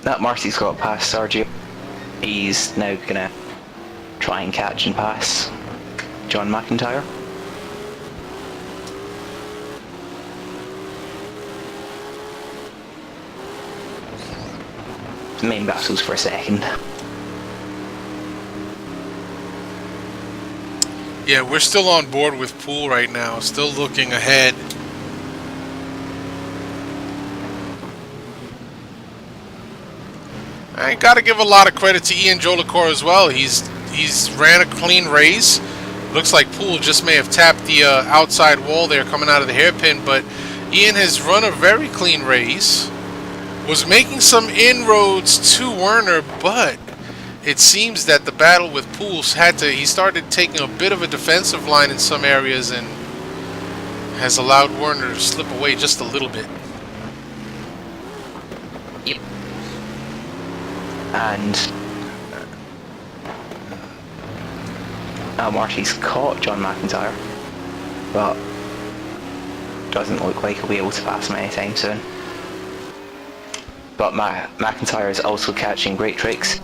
That Marcy's got past Sergio. He's now gonna try and catch and pass John McIntyre. The main battles for a second. Yeah, we're still on board with Poole right now, still looking ahead. I got to give a lot of credit to Ian Joe LaCour as well. He's ran a clean race. Looks like Poole just may have tapped the outside wall there coming out of the hairpin, but Ian has run a very clean race. Was making some inroads to Werner, but it seems that the battle with Poole he started taking a bit of a defensive line in some areas and has allowed Werner to slip away just a little bit. Yep. And Marty's caught John McIntyre, but doesn't look like he'll be able to pass him anytime soon. But McIntyre is also catching Great Tricks,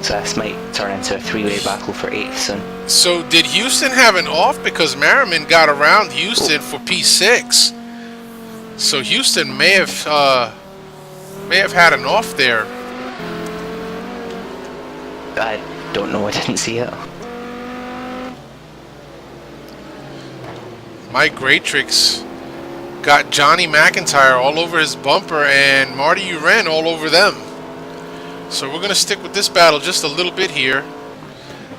so this might turn into a three-way battle for 8th soon. So did Houston have an off? Because Merriman got around Houston for P6. So Houston may have had an off there. I don't know, I didn't see it. Mike Great Tricks got Johnny McIntyre all over his bumper and Marty Uren all over them. So we're going to stick with this battle just a little bit here,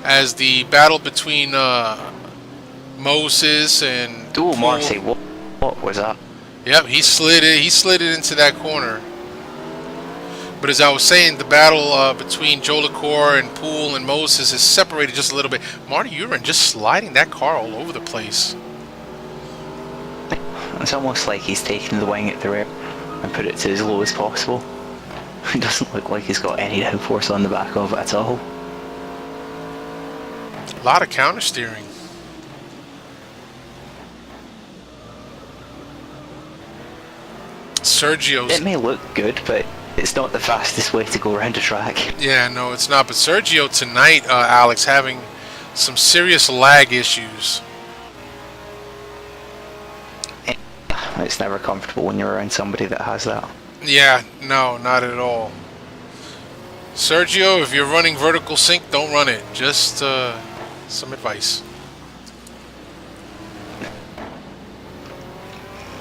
as the battle between Moses and Ooh, Marty, what was that? Yep, he slid it into that corner. But as I was saying, the battle between Joe LaCour and Poole and Moses is separated just a little bit. Marty Uren just sliding that car all over the place. It's almost like he's taken the wing at the rear and put it to as low as possible. It doesn't look like he's got any downforce on the back of it at all. A lot of counter steering. Sergio's... It may look good, but it's not the fastest way to go around a track. Yeah, no, it's not. But Sergio tonight, Alex, having some serious lag issues. It's never comfortable when you're around somebody that has that. Yeah, no, not at all. Sergio, if you're running vertical sync, don't run it. Just some advice.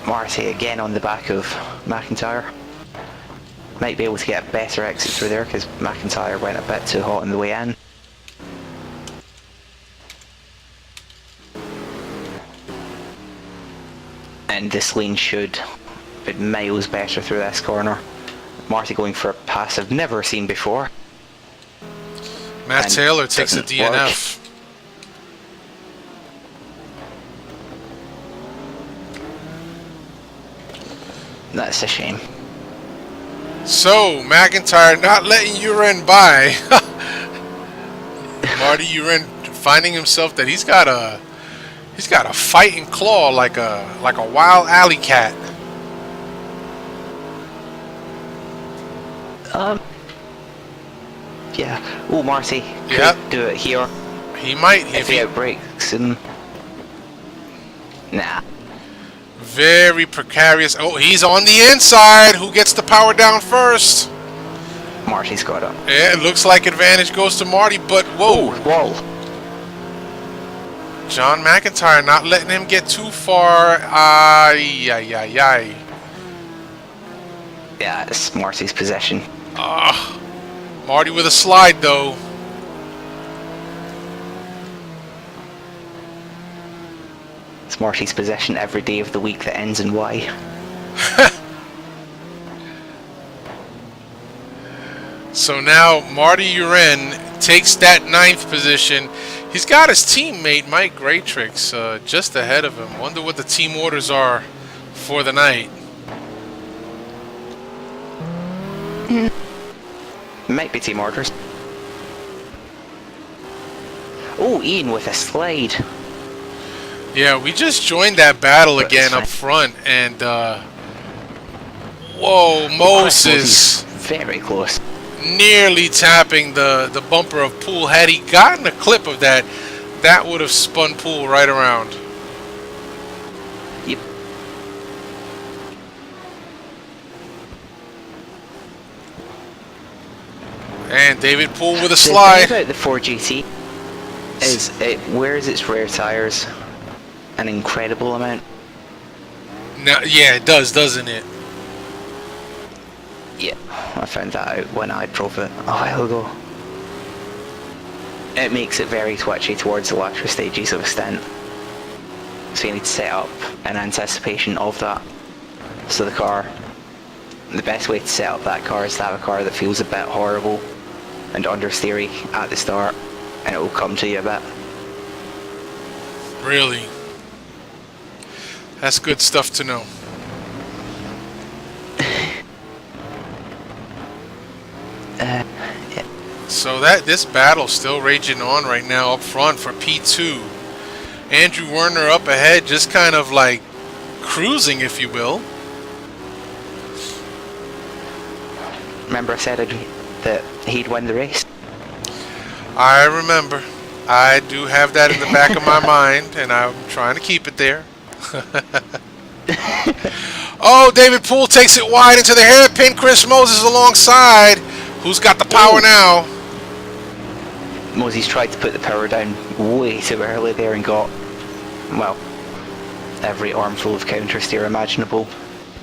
Marty again on the back of McIntyre. Might be able to get a better exit through there because McIntyre went a bit too hot on the way in. And this lane should be miles better through this corner. Marty going for a pass I've never seen before. Matt And Taylor takes a doesn't DNF. That's a shame. So, McIntyre not letting Uren by. Marty Uren finding himself that he's got a fighting claw like a wild alley cat. Yeah. Oh, Marty could Yep. do it here He might if he outbreaks and... Nah. Very precarious. Oh, he's on the inside. Who gets the power down first? Marty's got it. Yeah, it looks like advantage goes to Marty, but whoa. Wall. John McIntyre not letting him get too far. Ay, ay, ay, ay. Yeah, it's Marty's possession. Marty with a slide, though. It's Marty's possession every day of the week that ends in Y. So now Marty Uren takes that 9th position. He's got his teammate Mike Greatrix just ahead of him. Wonder what the team orders are for the night. Might be team orders. Oh, Ian with a slide. Yeah, we just joined that battle But it's again up fine. front, and whoa, Chris Mosey's Moses very close. nearly tapping the bumper of Poole. Had he gotten a clip of that, that would have spun Poole right around. Yep. And David Poole with a The thing slide. about the 4GT is it wears its rear tires an incredible amount. Now, yeah, it does, doesn't it? Yeah, I found that out when I drove it a while ago. It makes it very twitchy towards the latter stages of a stint. So you need to set up in anticipation of that. So the best way to set up that car is to have a car that feels a bit horrible and understeery at the start, and it will come to you a bit. Really? That's good stuff to know. Yeah. So this battle's still raging on right now up front for P2. Andrew Werner up ahead, just kind of like cruising, if you will. Remember I said that he'd win the race? I remember. I do have that in the back of my mind, and I'm trying to keep it there. Oh, David Poole takes it wide into the hairpin. Chris Moses alongside. Who's got the power now? Mosey's tried to put the power down way too early there and got, well, every armful of counter steer imaginable.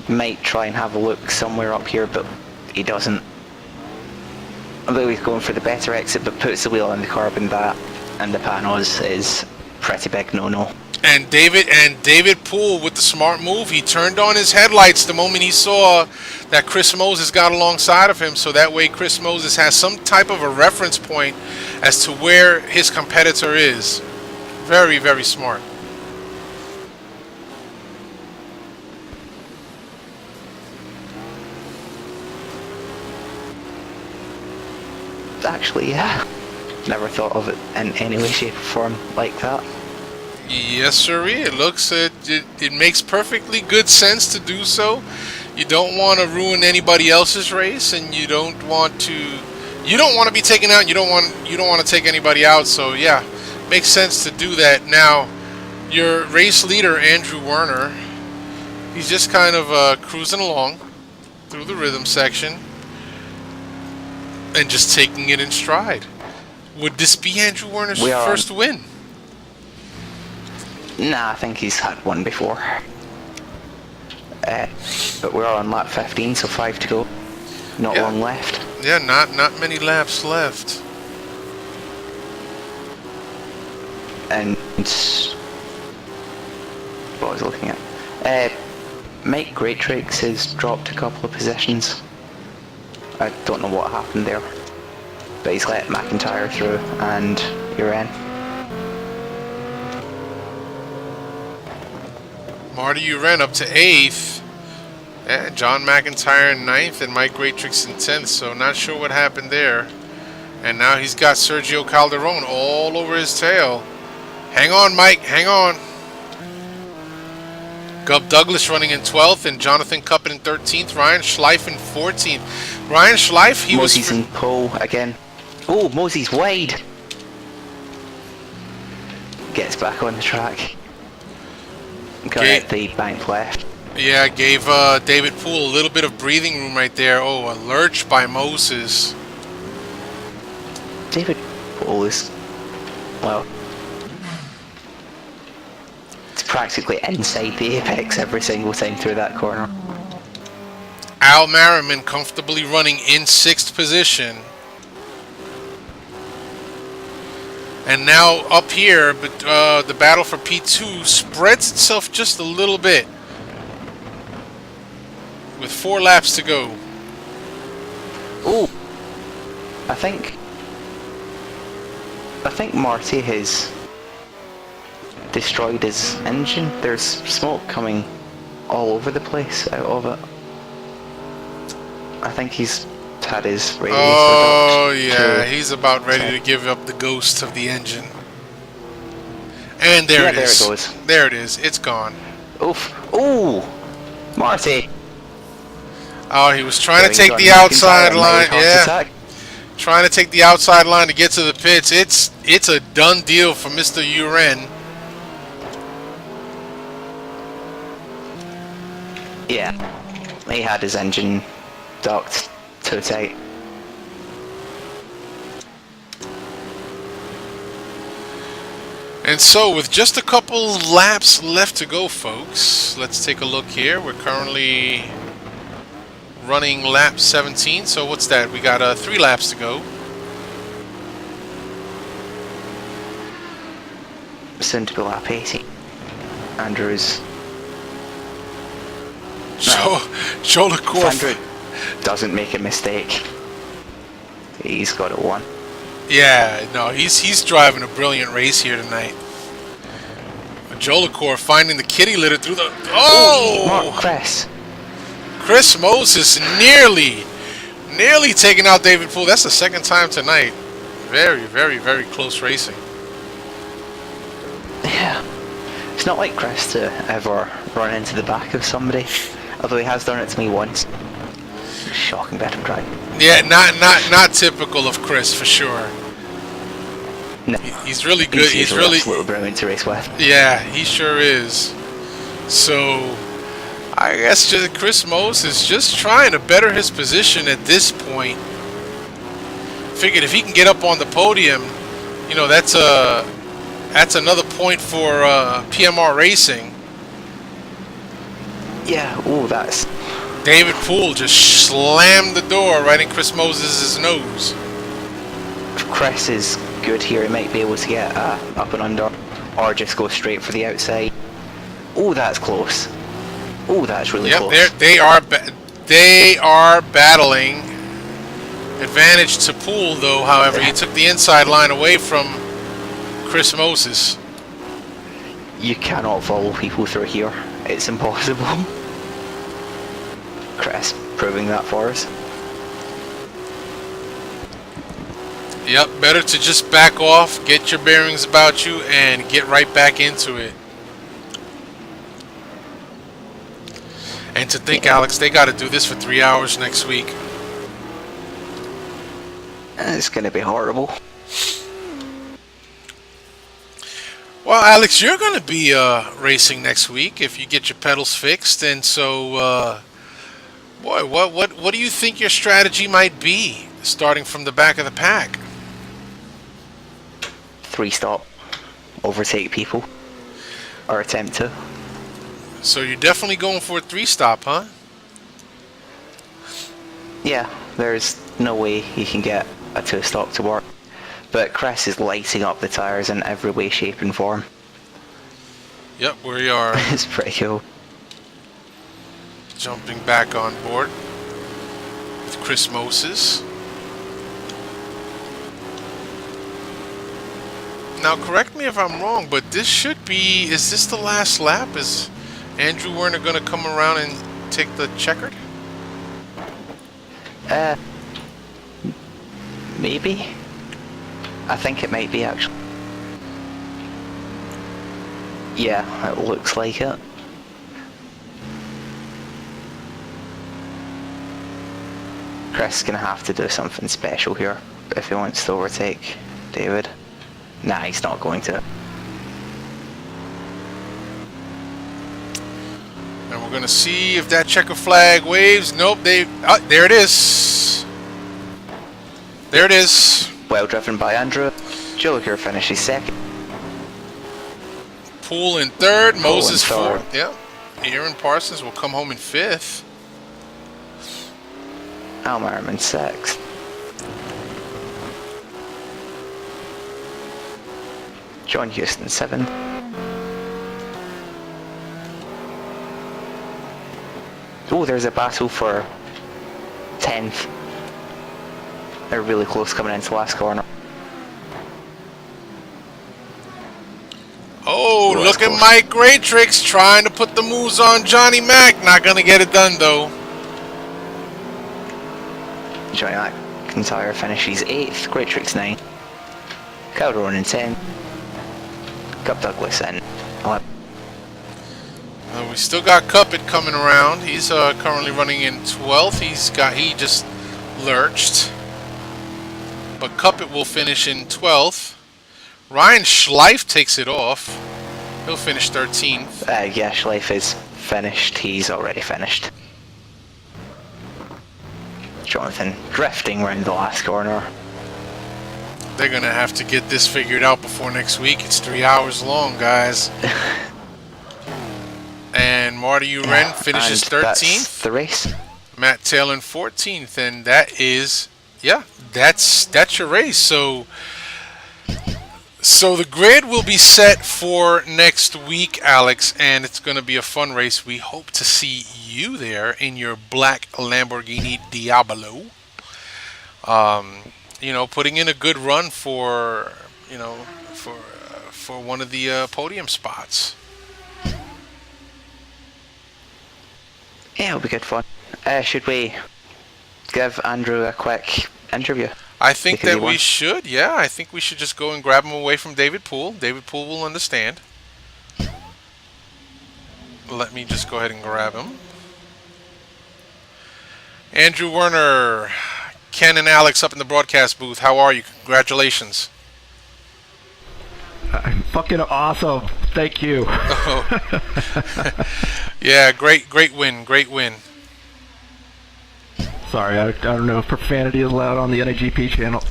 Might try and have a look somewhere up here, but he doesn't. Although he's going for the better exit, but puts the wheel on the curb, and that and the panos is pretty big no-no. And David Poole with the smart move. He turned on his headlights the moment he saw that Chris Moses got alongside of him, so that way Chris Moses has some type of a reference point as to where his competitor is. Very, very smart. Actually, yeah. Never thought of it in any way, shape or form like that. Yes, sir. It makes perfectly good sense to do so. You don't want to ruin anybody else's race, and you don't want to be taken out. And you don't want to take anybody out. So yeah, makes sense to do that. Now, your race leader Andrew Werner, he's just kind of cruising along through the rhythm section and just taking it in stride. Would this be Andrew Werner's first win? Nah, I think he's had one before. But we're on lap 15, so 5 to go. Not long left. Yeah, not many laps left. And what I was looking at, Mike Greatrix has dropped a couple of positions. I don't know what happened there, but he's let McIntyre through, and you're in. Marty Uren up to 8th. Yeah, John McIntyre in 9th and Mike Greatrix in 10th. So not sure what happened there. And now he's got Sergio Calderon all over his tail. Hang on, Mike. Hang on. Gub Douglas running in 12th and Jonathan Cuppin in 13th. Ryan Schleif in 14th. Ryan Schleif, he Mosey's in pole again. Oh, Mosey's wide. Gets back on the track. Got at the bank left. Yeah, gave David Poole a little bit of breathing room right there. Oh, a lurch by Moses. David Poole is, well, it's practically inside the apex every single time through that corner. Al Merriman comfortably running in 6th position. And now up here, but the battle for P2 spreads itself just a little bit. With 4 laps to go. Oh, I think Marty has destroyed his engine. There's smoke coming all over the place out of it. I think he's had his radiator. Oh yeah, he's about ready to give up the ghost of the engine. And there Yeah, it there is. it goes. There it is. It's gone. Oof. Ooh! Marty! Oh, he was trying to Going take on the outside McIntyre, line. mild heart Yeah. attack. Trying to take the outside line to get to the pits. It's a done deal for Mr. Uren. Yeah. He had his engine docked too tight. And so, with just a couple laps left to go, folks, let's take a look here. We're currently running lap 17. So what's that? We got 3 laps to go. Soon to be lap 80. Andrews. Joe Andrew doesn't make a mistake. He's got it won. Yeah, no, he's driving a brilliant race here tonight. Jolicoeur finding the kitty litter through the... Oh! Mark Cress. Chris Moses nearly taking out David Poole. That's the second time tonight. Very, very, very close racing. Yeah. It's not like Chris to ever run into the back of somebody. Although he has done it to me once. Shocking bit of driving. Yeah, not typical of Chris for sure. No. He's really good. He's really little brilliant to race with. Yeah, he sure is. So I guess Chris Moses is just trying to better his position at this point. Figured if he can get up on the podium, you know, that's another point for PMR Racing. Yeah, ooh, that's... David Poole just slammed the door right in Chris Moses' nose. If Chris is good here, he might be able to get up and under, or just go straight for the outside. Oh, that's close. Oh, that's really close. Yep, they are battling. Advantage to Poole, though. However, he took the inside line away from Chris Moses. You cannot follow people through here. It's impossible. Chris proving that for us. Yep, better to just back off, get your bearings about you, and get right back into it. And to think, Alex, they got to do this for 3 hours next week. It's going to be horrible. Well, Alex, you're going to be racing next week if you get your pedals fixed, and so, boy, what do you think your strategy might be, starting from the back of the pack? 3-stop, overtake people, or attempt to. So you're definitely going for a 3-stop, huh? Yeah, there's no way he can get a 2-stop to work. But Chris is lighting up the tyres in every way, shape and form. Yep, we are It's pretty cool. jumping back on board with Chris Moses. Now, correct me if I'm wrong, but this should be... Is this the last lap? Is Andrew Werner going to come around and take the checkered? Maybe? I think it might be, actually. Yeah, it looks like it. Chris is going to have to do something special here if he wants to overtake David. Nah, he's not going to. And we're going to see if that checker flag waves. Nope, there it is. There it is. Well driven by Andrew. Jolicoeur finishes second. Poole in third, Poole Moses in third. fourth. Yep. Aaron Parsons will come home in fifth. Al Merriman sixth. John Houston seventh. Oh, there's a battle for 10th. They're really close coming into the last corner. Oh, Well, look that's at close. Mike Greatrix trying to put the moves on Johnny Mac. Not going to get it done, though. Johnny McIntyre finishes 8th, Greatrix 9th, Calderon in 10th, Cup Douglas and We still got Cuppet coming around. He's currently running in 12th. He just lurched. But Cuppet will finish in 12th. Ryan Schleif takes it off. He'll finish 13th. yeah, Schleif is finished. He's already finished. Jonathan drifting round the last corner. They're going to have to get this figured out before next week. It's 3 hours long, guys. And Marty Uren finishes 13th. That's the race. Matt Taylor in 14th. And that is, yeah, that's your race. So the grid will be set for next week, Alex, and it's going to be a fun race. We hope to see you there in your black Lamborghini Diablo. You know, putting in a good run for, you know, for one of the podium spots. Yeah, it'll be good fun. Should we give Andrew a quick interview? I think that we should, yeah. I think we should just go and grab him away from David Poole. David Poole will understand. Let me just go ahead and grab him. Andrew Werner, Ken and Alex up in the broadcast booth. How are you? Congratulations. I'm fucking awesome. Thank you. Yeah, great win. Sorry, I don't know if profanity is allowed on the NAGP channel.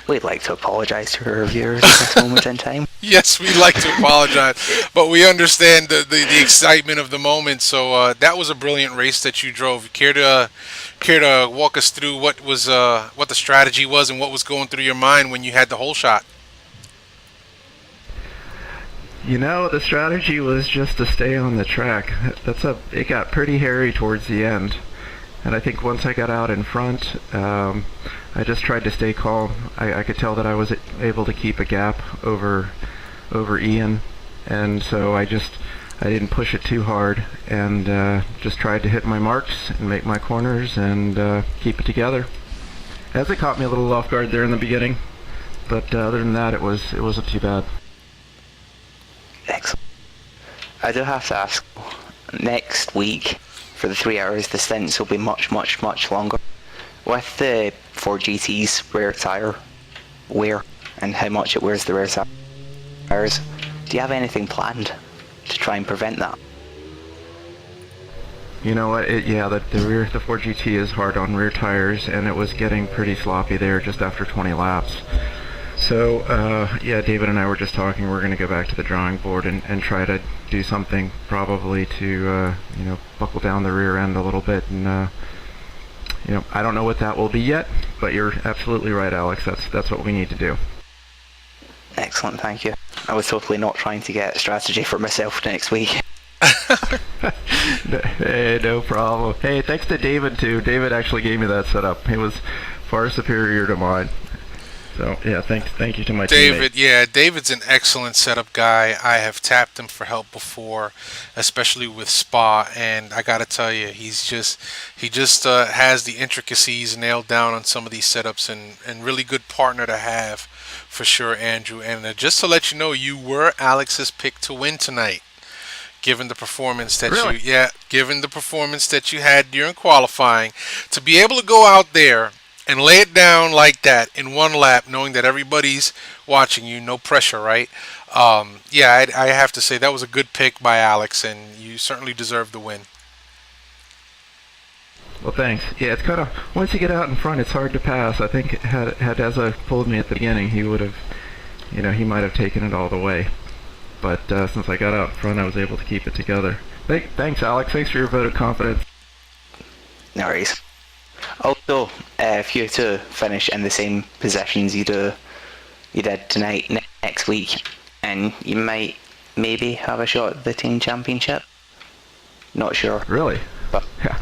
We'd like to apologise to our viewers at this moment in time. Yes, we'd like to apologize, but we understand the excitement of the moment. So that was a brilliant race that you drove. Care to walk us through what the strategy was and what was going through your mind when you had the whole shot? You know, the strategy was just to stay on the track. It got pretty hairy towards the end. And I think once I got out in front, I just tried to stay calm. I could tell that I was able to keep a gap over Ian, and so I didn't push it too hard, and just tried to hit my marks and make my corners and keep it together. As it caught me a little off guard there in the beginning, but other than that, it wasn't too bad. Excellent. I do have to ask, next week, for the 3 hours, the stints will be much longer. With the 4GT's rear tyre wear and how much it wears the rear tyres, do you have anything planned to try and prevent that? You know what? The 4GT is hard on rear tires, and it was getting pretty sloppy there just after 20 laps. So yeah, David and I were just talking. We're going to go back to the drawing board and try to do something, probably to buckle down the rear end a little bit. And I don't know what that will be yet, but you're absolutely right, Alex. That's what we need to do. Excellent, thank you. I was totally not trying to get strategy for myself next week. Hey, no problem. Hey, thanks to David too. David actually gave me that setup. It was far superior to mine. So yeah, thank you to my David. teammate. Yeah, David's an excellent setup guy. I have tapped him for help before, especially with Spa, and I gotta tell you, he just has the intricacies nailed down on some of these setups, and really good partner to have for sure, Andrew. And just to let you know, you were Alex's pick to win tonight, given the performance that given the performance that you had during qualifying, to be able to go out there and lay it down like that in one lap, knowing that everybody's watching you, no pressure, right? Yeah, I have to say that was a good pick by Alex, and you certainly deserve the win. Well, thanks. Yeah, it's kind of, once you get out in front, it's hard to pass. I think had Eza pulled me at the beginning, he would have, he might have taken it all the way. But since I got out in front, I was able to keep it together. Thanks, Alex. Thanks for your vote of confidence. No worries. Also, if you were to finish in the same positions you did tonight, next week, and you might maybe have a shot at the team championship. Not sure. Really? But Yeah.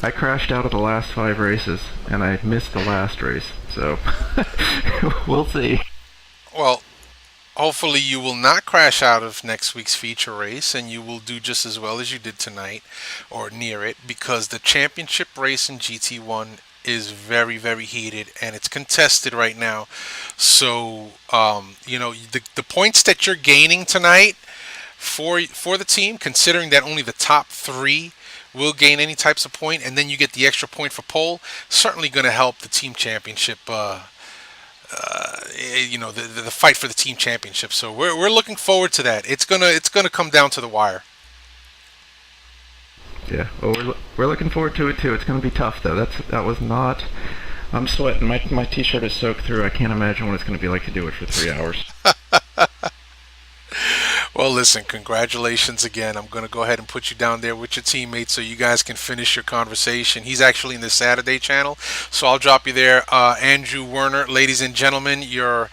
I crashed out of the last 5 races, and I missed the last race, so we'll see. Well, hopefully you will not crash out of next week's feature race, and you will do just as well as you did tonight, or near it, because the championship race in GT1 is very, very heated, and it's contested right now. So, the points that you're gaining tonight for the team, considering that only the top three will gain any types of point, and then you get the extra point for pole, certainly going to help the team championship. The fight for the team championship. So we're looking forward to that. It's gonna come down to the wire. Yeah, well, we're looking forward to it too. It's going to be tough though. That was not. I'm sweating. My t-shirt is soaked through. I can't imagine what it's going to be like to do it for 3 hours. Well, listen, congratulations again. I'm going to go ahead and put you down there with your teammates so you guys can finish your conversation. He's actually in the Saturday channel, so I'll drop you there. Andrew Werner, ladies and gentlemen, your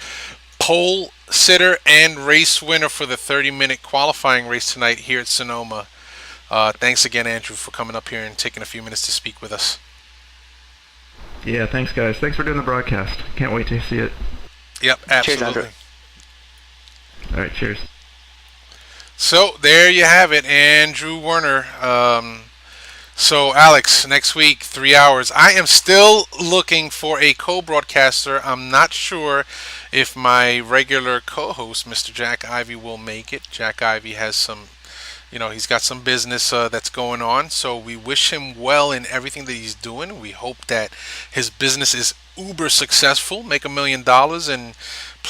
pole sitter and race winner for the 30-minute qualifying race tonight here at Sonoma. Thanks again, Andrew, for coming up here and taking a few minutes to speak with us. Yeah, thanks guys. Thanks for doing the broadcast. Can't wait to see it. Yep, absolutely. Cheers, Andrew. All right, cheers. So there you have it, Andrew Werner. So Alex, next week, 3 hours. I am still looking for a co-broadcaster. I'm not sure if my regular co-host, Mr. Jack Ivy, will make it. Jack Ivy has some, he's got some business that's going on. So we wish him well in everything that he's doing. We hope that his business is uber successful, make $1 million, and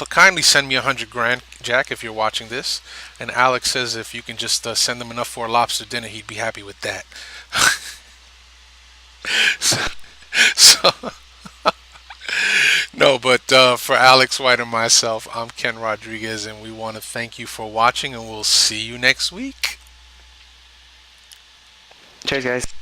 kindly send me $100,000, Jack, if you're watching this. And Alex says if you can just send him enough for a lobster dinner, he'd be happy with that. so no, but for Alex White and myself, I'm Ken Rodriguez, and we want to thank you for watching, and we'll see you next week. Cheers, guys.